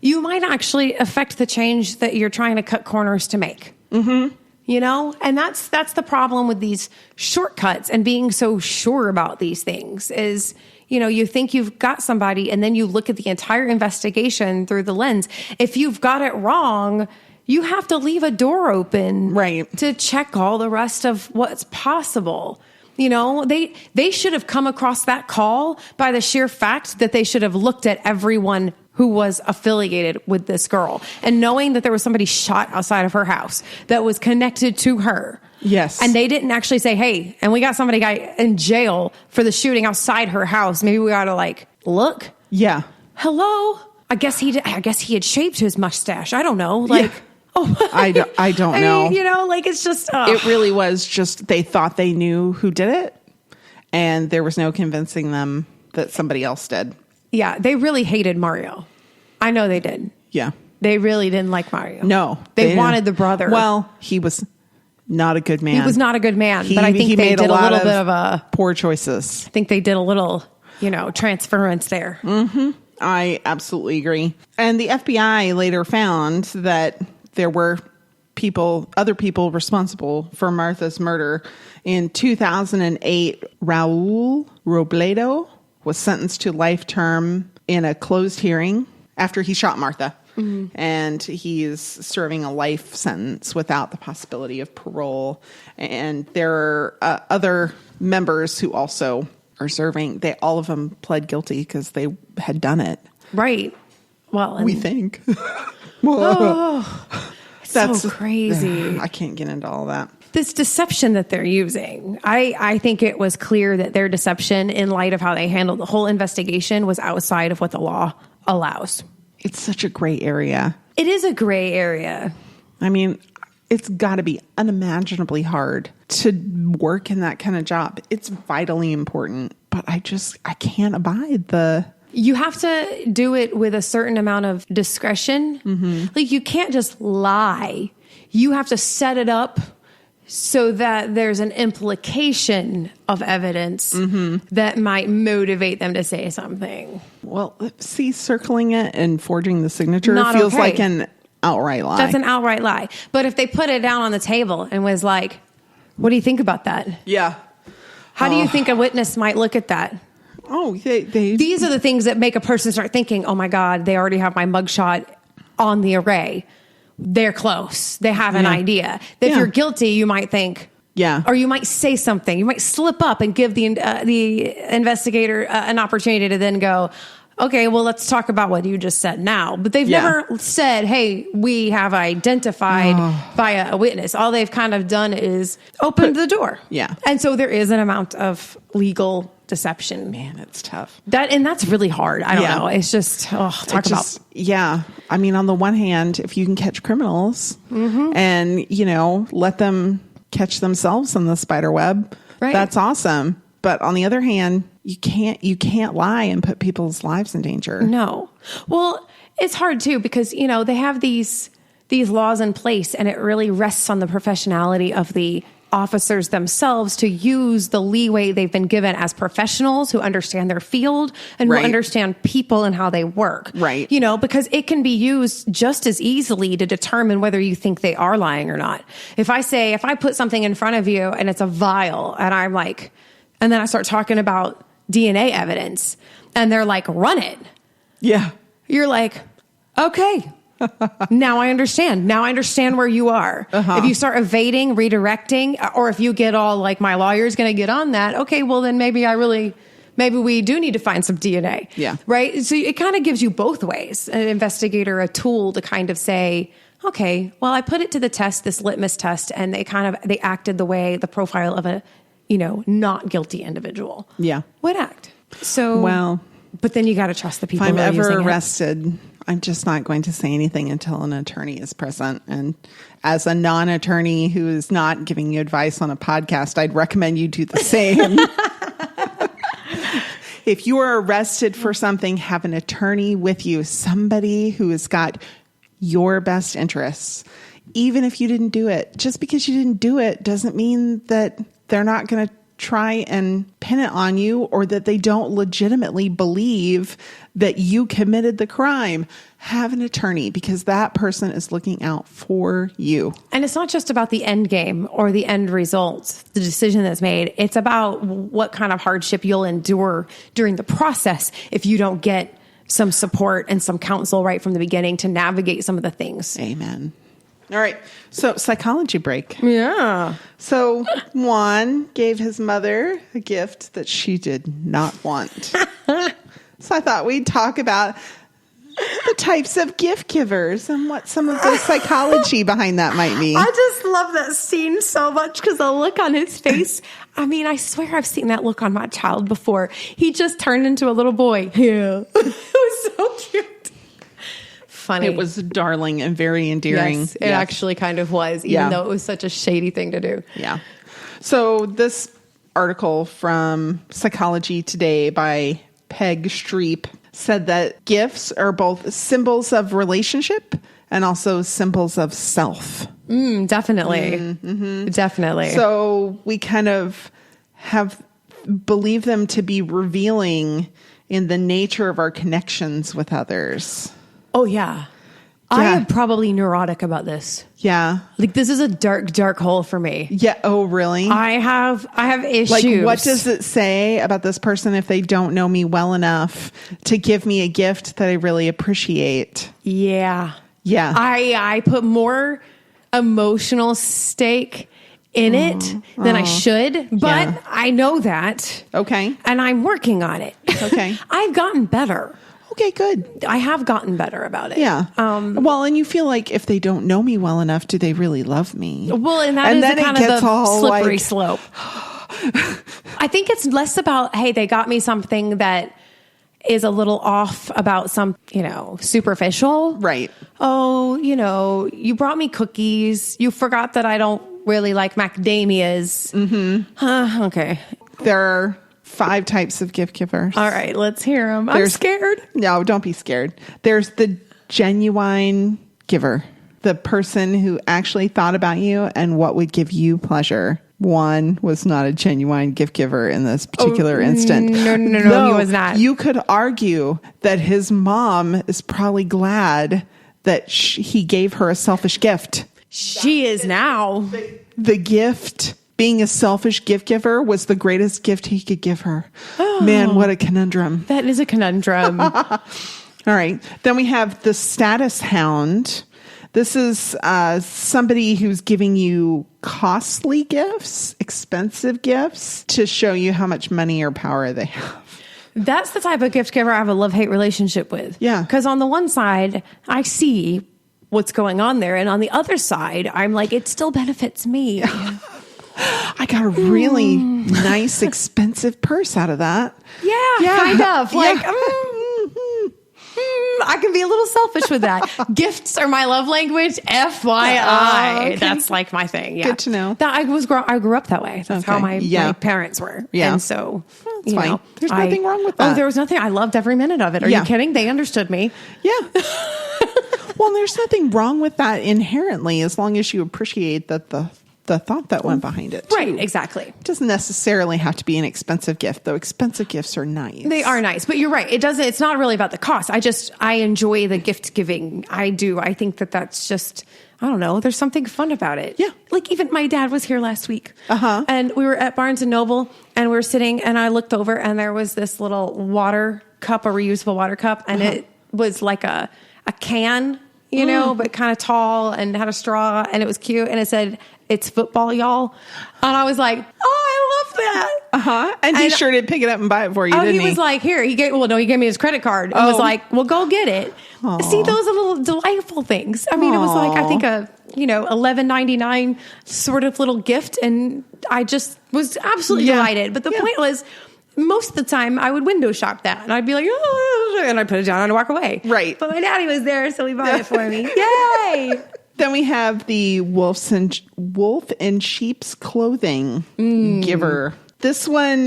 you might actually affect the change that you're trying to cut corners to make. And that's the problem with these shortcuts and being so sure about these things is, you think you've got somebody and then you look at the entire investigation through the lens. If you've got it wrong, you have to leave a door open, right, to check all the rest of what's possible. They should have come across that call by the sheer fact that they should have looked at everyone who was affiliated with this girl and knowing that there was somebody shot outside of her house that was connected to her. Yes. And they didn't actually say, "Hey, and we got somebody in jail for the shooting outside her house. Maybe we ought to look." Yeah. Hello. I guess he had shaved his mustache. I don't know. I don't know. It's just... It really was just they thought they knew who did it, and there was no convincing them that somebody else did. Yeah, they really hated Mario. I know they did. Yeah. They really didn't like Mario. No. They wanted the brother. Well, he was not a good man. He was not a good man, but I think they did a little bit of a... poor choices. I think they did a little, transference there. Mm-hmm. I absolutely agree. And the FBI later found that there were other people responsible for Martha's murder. In 2008, Raul Robledo was sentenced to life term in a closed hearing after he shot Martha. And he is serving a life sentence without the possibility of parole. And there are other members who also are serving. All of them pled guilty because they had done it. Right. Well, We think. That's so crazy. I can't get into all that. This deception that they're using, I think it was clear that their deception, in light of how they handled the whole investigation, was outside of what the law allows. It's such a gray area. It is a gray area. I mean, it's got to be unimaginably hard to work in that kind of job. It's vitally important, but I can't abide the... You have to do it with a certain amount of discretion. Like, you can't just lie. You have to set it up so that there's an implication of evidence that might motivate them to say something. Well, see, circling it and forging the signature Not feels okay. like an outright lie. That's an outright lie. But if they put it down on the table and was like, what do you think about that? Yeah. How do you think a witness might look at that? Oh, These are the things that make a person start thinking, oh my God, they already have my mugshot on the array. They're close. They have an idea. If you're guilty, you might think, or you might say something. You might slip up and give the investigator an opportunity to then go, okay, well, let's talk about what you just said now. But they've never said, hey, we have identified via a witness. All they've kind of done is opened the door. Yeah. And so there is an amount of legal deception. Man, it's tough. And that's really hard. I don't know. It's just, about. Yeah. I mean, on the one hand, if you can catch criminals and, let them catch themselves in the spider web, that's awesome. But on the other hand, you can't lie and put people's lives in danger. No. Well, it's hard too, because, they have these laws in place, and it really rests on the professionality of the officers themselves to use the leeway they've been given as professionals who understand their field and who understand people and how they work. Right. Because it can be used just as easily to determine whether you think they are lying or not. If I put something in front of you and it's a vial, and I'm like, and then I start talking about DNA evidence, and they're like, run it. Yeah. You're like, okay. Now I understand. Now I understand where you are. If you start evading, redirecting, or if you get all like, my lawyer's going to get on that. Okay, well then maybe we do need to find some DNA. Yeah. Right. So it kind of gives you both ways, an investigator, a tool to kind of say, okay, well, I put it to the test, this litmus test, and they acted the way the profile of a, not guilty individual. Yeah. Would act. So, but then you got to trust the people if I'm who are ever using arrested, I'm just not going to say anything until an attorney is present. And as a non-attorney who is not giving you advice on a podcast, I'd recommend you do the same. If you are arrested for something, have an attorney with you, somebody who has got your best interests. Even if you didn't do it, just because you didn't do it doesn't mean that they're not going to try and pin it on you, or that they don't legitimately believe that you committed the crime. Have an attorney, because that person is looking out for you. And it's not just about the end game or the end result, the decision that's made. It's about what kind of hardship you'll endure during the process if you don't get some support and some counsel right from the beginning to navigate some of the things. Amen. All right. So, psychology break. Yeah. So, Juan gave his mother a gift that she did not want. So, I thought we'd talk about the types of gift givers and what some of the psychology behind that might be. I just love that scene so much, because the look on his face. I mean, I swear I've seen that look on my child before. He just turned into a little boy. Yeah. It was so cute. Funny. It was darling and very endearing. Yes, it actually kind of was, even though it was such a shady thing to do. Yeah. So this article from Psychology Today by Peg Streep said that gifts are both symbols of relationship and also symbols of self. Definitely. Definitely. So we kind of believe them to be revealing in the nature of our connections with others. Oh, yeah. I am probably neurotic about this. Yeah. Like, this is a dark, dark hole for me. Yeah. Oh, really? I have issues. Like, what does it say about this person if they don't know me well enough to give me a gift that I really appreciate? Yeah. Yeah. I put more emotional stake in it than I should, but I know that. Okay. And I'm working on it. Okay. I've gotten better. Okay, good. I have gotten better about it. Yeah. Well, and you feel like if they don't know me well enough, do they really love me? Well, and that is then kind it of gets the all slippery like, slope. I think it's less about, hey, they got me something that is a little off about some, superficial. Right. Oh, you brought me cookies. You forgot that I don't really like macadamias. Mm-hmm. Okay. There are 5 types of gift givers. All right, let's hear them. I'm scared. No, don't be scared. There's the genuine giver, the person who actually thought about you and what would give you pleasure. One was not a genuine gift giver in this particular instant. No, he was not. You could argue that his mom is probably glad that he gave her a selfish gift. She is now. The gift, being a selfish gift giver, was the greatest gift he could give her. Oh, man, what a conundrum. That is a conundrum. All right. Then we have the status hound. This is somebody who's giving you costly gifts, expensive gifts, to show you how much money or power they have. That's the type of gift giver I have a love-hate relationship with. Yeah. Because on the one side, I see what's going on there. And on the other side, I'm like, it still benefits me. I got a really nice, expensive purse out of that. Yeah. Kind of. Like, I can be a little selfish with that. Gifts are my love language. FYI. Okay. That's like my thing. Yeah. Good to know. I grew up that way. That's how my parents were. Yeah. And so, it's fine. There's nothing wrong with that. Oh, there was nothing. I loved every minute of it. Are you kidding? They understood me. Yeah. Well, there's nothing wrong with that inherently, as long as you appreciate that the thought that went behind it. Right, exactly. It doesn't necessarily have to be an expensive gift, though. Expensive gifts are nice. They are nice, but you're right. It's not really about the cost. I enjoy the gift giving. I do. I think that's just, I don't know. There's something fun about it. Yeah. Like even my dad was here last week. And we were at Barnes and Noble and we were sitting and I looked over and there was this little water cup, a reusable water cup. And it was like a can, but kind of tall and had a straw and it was cute. And it said, "It's football, y'all." And I was like, "Oh, I love that." And he sure did pick it up and buy it for you, didn't he? He was like, "Here." He gave me his credit card and was like, "Well, go get it." Aww. See, those are little delightful things. I mean, it was like, I think $11.99 sort of little gift. And I just was absolutely delighted. But the point was, most of the time I would window shop that and I'd be like, "Oh," and I'd put it down and walk away. Right. But my daddy was there, so he bought it for me. Yay. Then we have the wolf in sheep's clothing giver. This one,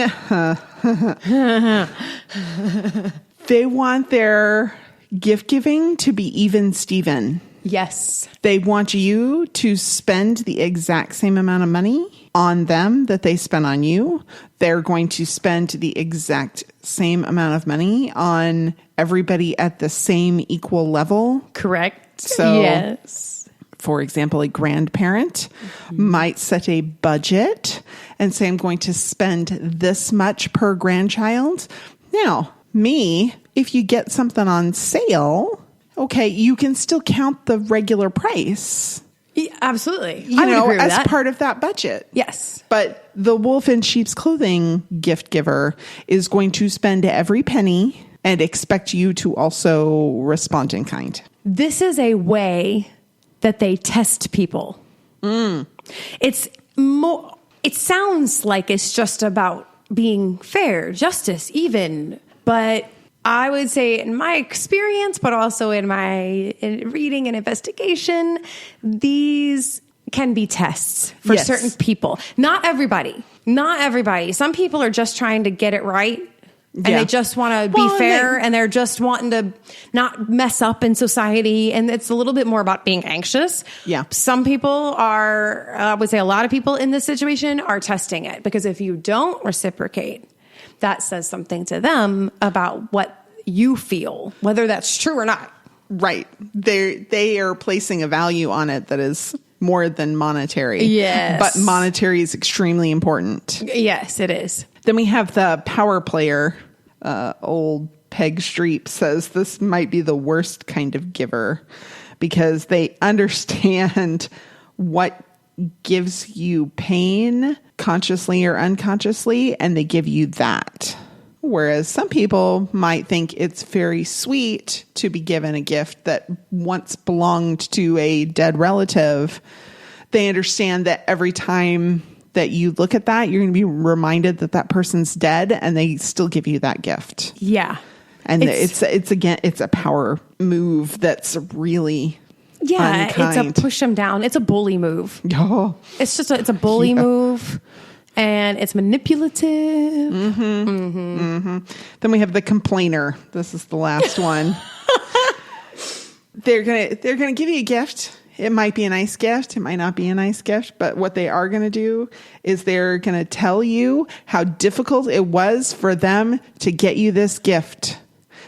they want their gift giving to be even Steven. Yes. They want you to spend the exact same amount of money on them that they spend on you. They're going to spend the exact same amount of money on everybody at the same equal level. Correct. So, yes. For example, a grandparent might set a budget and say, I'm going to spend this much per grandchild. Now, if you get something on sale, okay, you can still count the regular price. Yeah, absolutely. I would agree with as that. Part of that budget. Yes. But the wolf in sheep's clothing gift giver is going to spend every penny and expect you to also respond in kind. This is a way that they test people. It's more, it sounds like it's just about being fair, justice, even, but I would say in my experience, but also in reading and investigation, these can be tests for certain people. Not everybody. Some people are just trying to get it right. And they just want to be fair and they're just wanting to not mess up in society. And it's a little bit more about being anxious. Yeah. Some people are, I would say a lot of people in this situation are testing it because if you don't reciprocate, that says something to them about what you feel, whether that's true or not. Right. They are placing a value on it that is more than monetary. Yes. But monetary is extremely important. Yes, it is. Then we have the power player. Old Peg Streep says this might be the worst kind of giver because they understand what gives you pain consciously or unconsciously, and they give you that. Whereas some people might think it's very sweet to be given a gift that once belonged to a dead relative. They understand that every time that you look at that, you're going to be reminded that that person's dead, and they still give you that gift. Yeah. And it's a power move that's really unkind. It's a push them down. It's a bully move. Oh. It's a bully move. And it's manipulative. Then we have the complainer. This is the last one. They're gonna give you a gift. It might be a nice gift. It might not be a nice gift. But what they are going to do is they're going to tell you how difficult it was for them to get you this gift.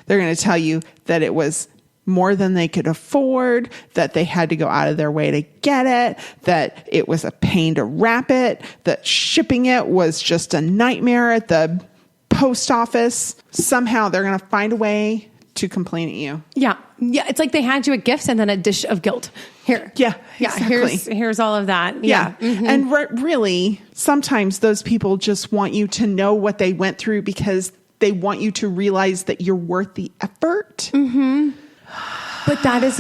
They're going to tell you that it was more than they could afford, that they had to go out of their way to get it, that it was a pain to wrap it, that shipping it was just a nightmare at the post office. Somehow they're going to find a way to complain at you. Yeah. Yeah. It's like they hand you a gift and then a dish of guilt. Here. Yeah. Exactly. Here's all of that. Yeah. Mm-hmm. And really, sometimes those people just want you to know what they went through because they want you to realize that you're worth the effort. Mm-hmm. But that's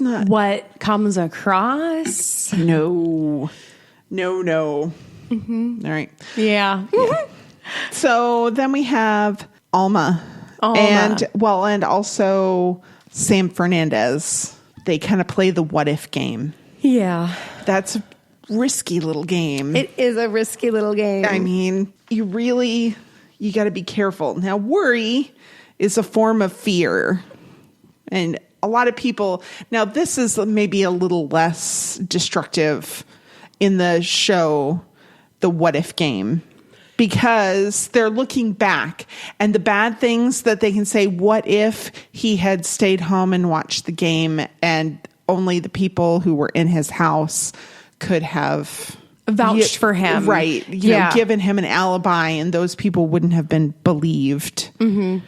not what comes across. No. Mm-hmm. All right. Yeah. So then we have Alma. And also Sam Fernandez. They kind of play the what if game. Yeah. That's a risky little game. It is a risky little game. I mean, you got to be careful. Now, worry is a form of fear. And a lot of people, now this is maybe a little less destructive in the show, the what if game, because they're looking back and the bad things that they can say, what if he had stayed home and watched the game and only the people who were in his house could have vouched for him. Right. You know, given him an alibi, and those people wouldn't have been believed. Mm-hmm.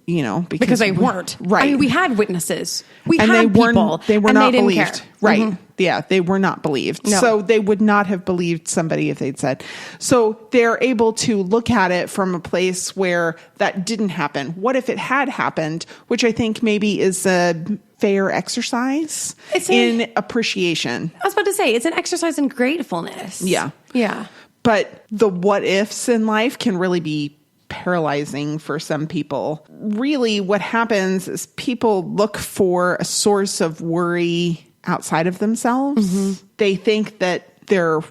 You know, because they weren't. Right. I mean, we had witnesses. They were not believed. Care. Right. Mm-hmm. Yeah. They were not believed. No. So they would not have believed somebody if they'd said. So they're able to look at it from a place where that didn't happen. What if it had happened? Which I think maybe is a fair exercise in appreciation. I was about to say, it's an exercise in gratefulness. Yeah. Yeah. But the what ifs in life can really be paralyzing for some people. Really, what happens is people look for a source of worry outside of themselves. Mm-hmm. They think that their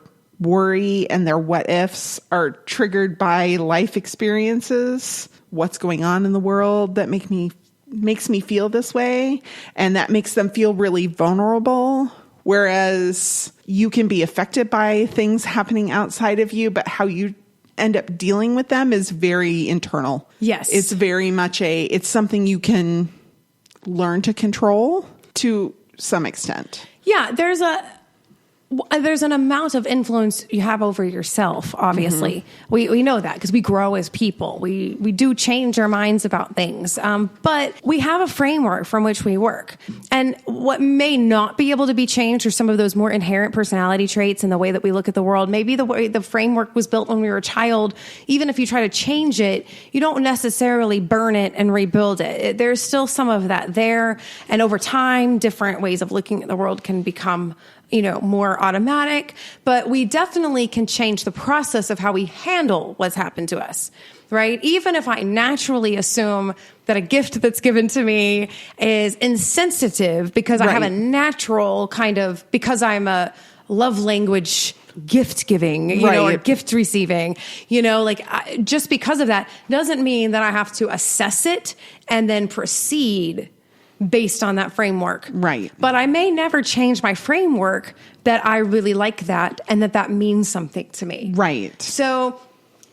worry and their what ifs are triggered by life experiences, what's going on in the world that makes me feel this way, and that makes them feel really vulnerable. Whereas you can be affected by things happening outside of you, but how you end up dealing with them is very internal. Yes. It's very much it's something you can learn to control to some extent. Yeah, there's an amount of influence you have over yourself, obviously. Mm-hmm. We know that because we grow as people. We do change our minds about things. But we have a framework from which we work. And what may not be able to be changed are some of those more inherent personality traits in the way that we look at the world. Maybe the way the framework was built when we were a child, even if you try to change it, you don't necessarily burn it and rebuild it. There's still some of that there. And over time, different ways of looking at the world can become more automatic, but we definitely can change the process of how we handle what's happened to us, right? Even if I naturally assume that a gift that's given to me is insensitive because I have a natural because I'm a love language gift giving, or gift receiving, just because of that doesn't mean that I have to assess it and then proceed based on that framework. Right. But I may never change my framework that I really like that and that means something to me. Right. So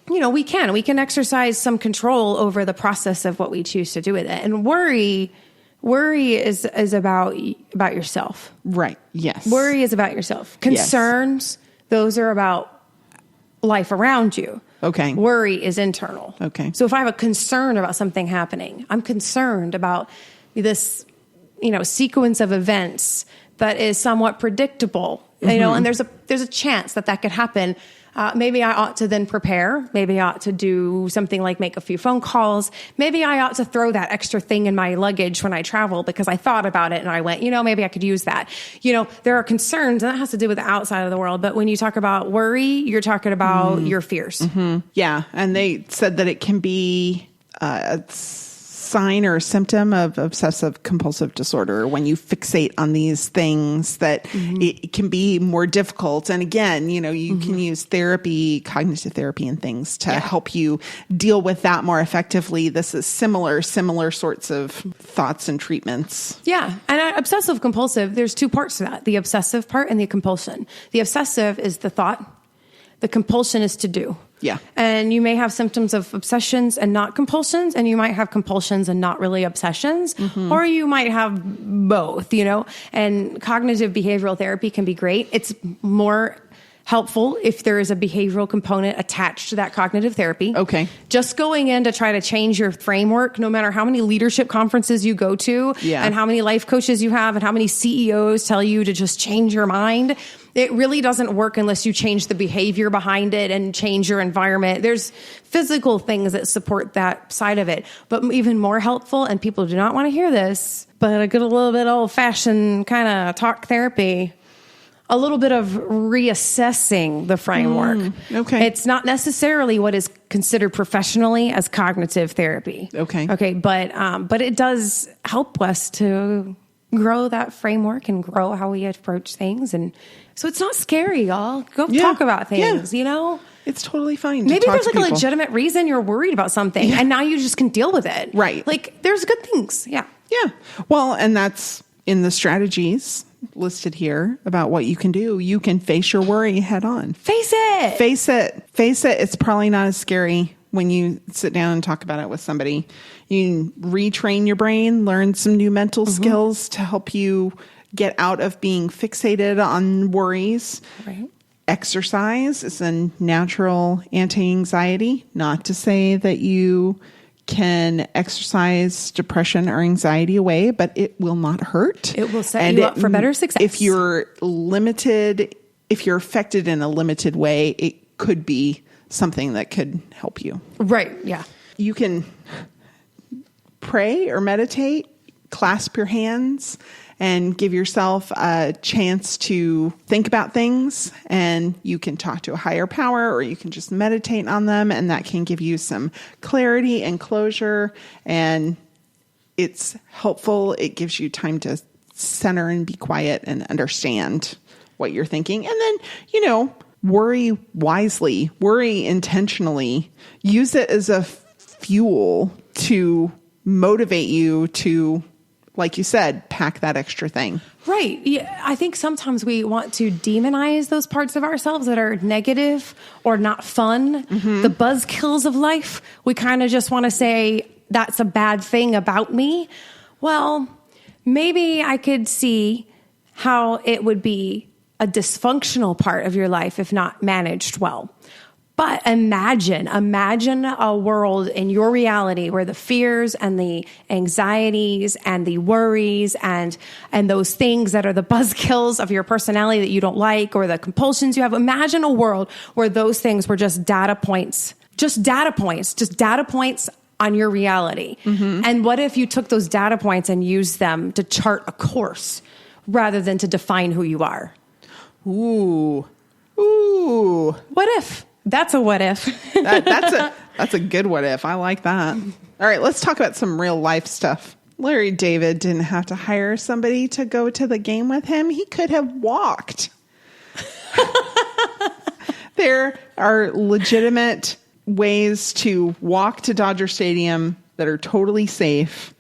we can exercise some control over the process of what we choose to do with it. And worry is about yourself. Right. Yes. Worry is about yourself. Concerns, those are about life around you. Okay. Worry is internal. Okay. So if I have a concern about something happening, I'm concerned about this, sequence of events that is somewhat predictable, and there's a chance that could happen. Maybe I ought to then prepare. Maybe I ought to do something like make a few phone calls. Maybe I ought to throw that extra thing in my luggage when I travel because I thought about it and I went, maybe I could use that. There are concerns, and that has to do with the outside of the world. But when you talk about worry, you're talking about your fears. Mm-hmm. Yeah. And they said that it can be a sign or a symptom of obsessive compulsive disorder when you fixate on these things that it can be more difficult. And again, you can use therapy, cognitive therapy and things to help you deal with that more effectively. This is similar sorts of thoughts and treatments. Yeah. And obsessive compulsive, there's two parts to that, the obsessive part and the compulsion. The obsessive is the thought. The compulsion is to do. Yeah. And you may have symptoms of obsessions and not compulsions, and you might have compulsions and not really obsessions, or you might have both, and cognitive behavioral therapy can be great. It's more helpful if there is a behavioral component attached to that cognitive therapy. Okay. Just going in to try to change your framework, no matter how many leadership conferences you go to and how many life coaches you have and how many CEOs tell you to just change your mind, it really doesn't work unless you change the behavior behind it and change your environment. There's physical things that support that side of it. But even more helpful, and people do not want to hear this, but a good little bit old-fashioned kind of talk therapy, a little bit of reassessing the framework. Okay. It's not necessarily what is considered professionally as cognitive therapy. Okay. But it does help us to grow that framework and grow how we approach things. And so it's not scary, y'all. Go talk about things, It's totally fine. Maybe there's a legitimate reason you're worried about something and now you just can deal with it. Right. There's good things. Yeah. Yeah. Well, and that's in the strategies listed here about what you can do. You can face your worry head on. Face it. Face it. It's probably not as scary when you sit down and talk about it with somebody. You can retrain your brain, learn some new mental skills to help you get out of being fixated on worries. Right. Exercise is a natural anti-anxiety. Not to say that you can exercise depression or anxiety away, but it will not hurt. It will set you up for better success. If you're affected in a limited way, it could be something that could help you. Right. Yeah. You can pray or meditate, clasp your hands, and give yourself a chance to think about things. And you can talk to a higher power, or you can just meditate on them, and that can give you some clarity and closure. And it's helpful. It gives you time to center and be quiet and understand what you're thinking. And then, worry wisely, worry intentionally, use it as a fuel to motivate you to, like you said, pack that extra thing. Right. Yeah, I think sometimes we want to demonize those parts of ourselves that are negative or not fun. The buzzkills of life. We kind of just want to say, that's a bad thing about me. Well, maybe I could see how it would be a dysfunctional part of your life if not managed well. But imagine a world in your reality where the fears and the anxieties and the worries and those things that are the buzzkills of your personality that you don't like, or the compulsions you have. Imagine a world where those things were just data points on your reality. And what if you took those data points and used them to chart a course rather than to define who you are? Ooh. What if? That's a what if. That's a good what if. I like that. All right, let's talk about some real life stuff. Larry David didn't have to hire somebody to go to the game with him. He could have walked. There are legitimate ways to walk to Dodger Stadium that are totally safe.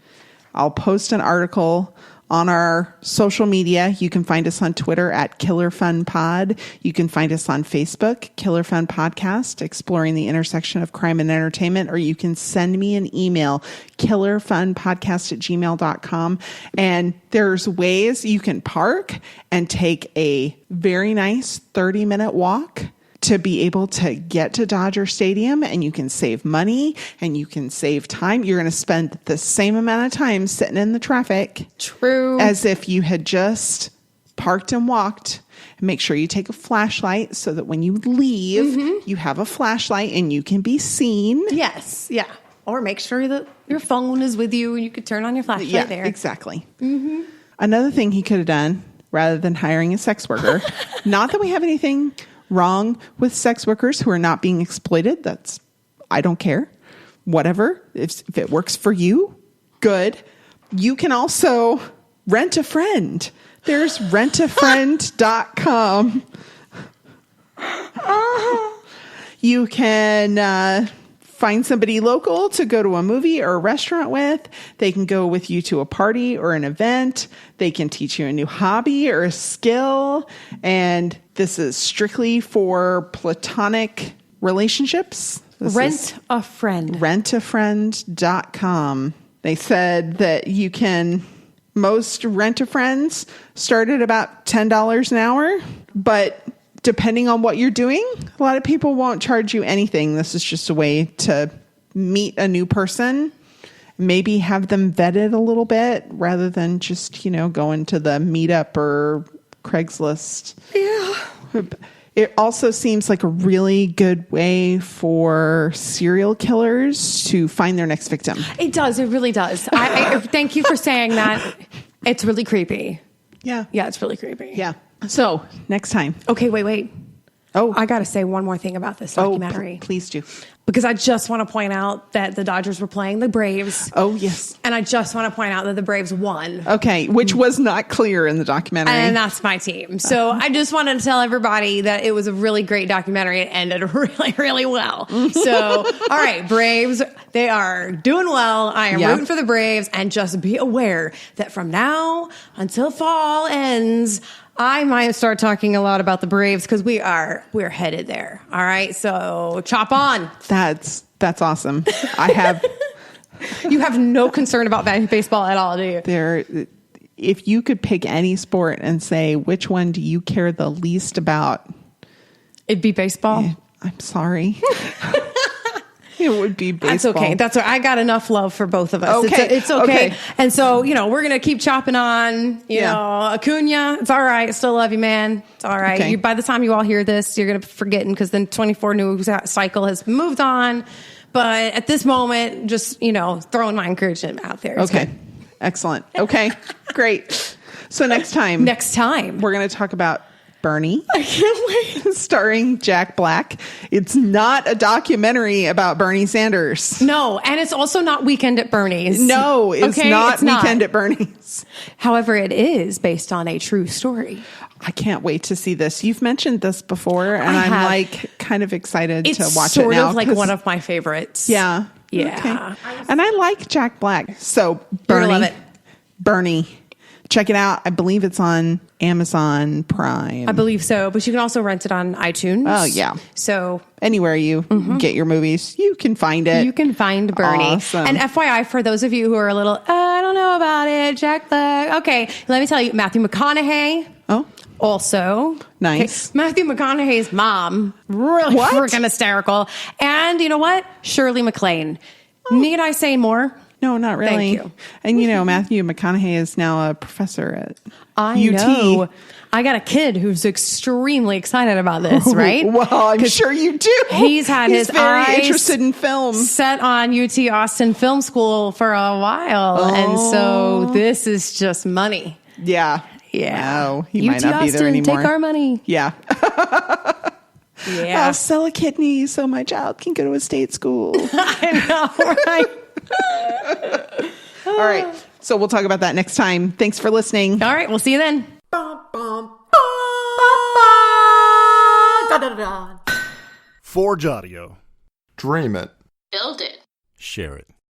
I'll post an article on our social media. You can find us on Twitter at Killer Fun Pod. You can find us on Facebook, Killer Fun Podcast, exploring the intersection of crime and entertainment, or you can send me an email, killerfunpodcast@gmail.com. And there's ways you can park and take a very nice 30-minute walk to be able to get to Dodger Stadium, and you can save money and you can save time. You're going to spend the same amount of time sitting in the traffic. True. As if you had just parked and walked. Make sure you take a flashlight so that when you leave, you have a flashlight and you can be seen. Yes. Yeah. Or make sure that your phone is with you and you could turn on your flashlight there. Exactly. Another thing he could have done rather than hiring a sex worker, not that we have anything wrong with sex workers who are not being exploited. I don't care. Whatever. If it works for you, good. You can also rent a friend. There's rentafriend.com. You can find somebody local to go to a movie or a restaurant with. They can go with you to a party or an event. They can teach you a new hobby or a skill. And this is strictly for platonic relationships. Rent a friend. Rentafriend.com. They said that you can, most rent-a-friends start at about $10 an hour, but depending on what you're doing, a lot of people won't charge you anything. This is just a way to meet a new person, maybe have them vetted a little bit rather than just, going to the Meetup or Craigslist. Yeah. It also seems like a really good way for serial killers to find their next victim. It does. It really does. I thank you for saying that. It's really creepy. Yeah. Yeah, it's really creepy. Yeah. So next time. Okay, wait. Oh, I got to say one more thing about this documentary. Please do. Because I just want to point out that the Dodgers were playing the Braves. Oh, yes. And I just want to point out that the Braves won. Okay, which was not clear in the documentary. And that's my team. So I just wanted to tell everybody that it was a really great documentary. It ended really, really well. So, all right, Braves, they are doing well. I am rooting for the Braves. And just be aware that from now until fall ends, I might start talking a lot about the Braves because we're headed there. All right. So chop on. That's awesome. You have no concern about baseball at all, do you? If you could pick any sport and say, which one do you care the least about? It'd be baseball. I'm sorry. It would be baseball. That's okay. That's right. I got enough love for both of us. Okay. It's okay. And so, we're going to keep chopping on, Acuna. It's all right. Still love you, man. It's all right. Okay. By the time you all hear this, you're going to be forgetting because then 24 news cycle has moved on. But at this moment, just, throwing my encouragement out there. It's okay. good. Excellent. Okay. Great. So next time, we're going to talk about Bernie. I can't wait. Starring Jack Black. It's not a documentary about Bernie Sanders. No, and it's also not Weekend at Bernie's. No, it's not Weekend at Bernie's. However, it is based on a true story. I can't wait to see this. You've mentioned this before, and I'm kind of excited to watch it now. It's sort of like one of my favorites. Yeah. Yeah. Okay. And I like Jack Black. So Bernie. Love it. Bernie. Check it out. I believe it's on Amazon Prime. I believe so, but you can also rent it on iTunes. Oh, yeah. So anywhere you get your movies, you can find it. You can find Bernie. Awesome. And FYI, for those of you who are a little, I don't know about it, Jack Black. Okay, let me tell you, Matthew McConaughey. Oh. Also. Nice. Okay, Matthew McConaughey's mom. Really freaking hysterical. And you know what? Shirley MacLaine. Need I say more? No, not really. Thank you. And Matthew McConaughey is now a professor at UT. Know. I got a kid who's extremely excited about this, right? Well, I'm sure you do. He's his very eyes interested in film. Set on UT Austin Film School for a while. And so this is just money. Yeah. Yeah. No, he might UT not be there Austin, anymore. take our money. Yeah. Yeah. I'll sell a kidney so my child can go to a state school. I know, right? All right. So we'll talk about that next time. Thanks for listening. All right. We'll see you then. Forge Audio. Dream it. Build it. Share it.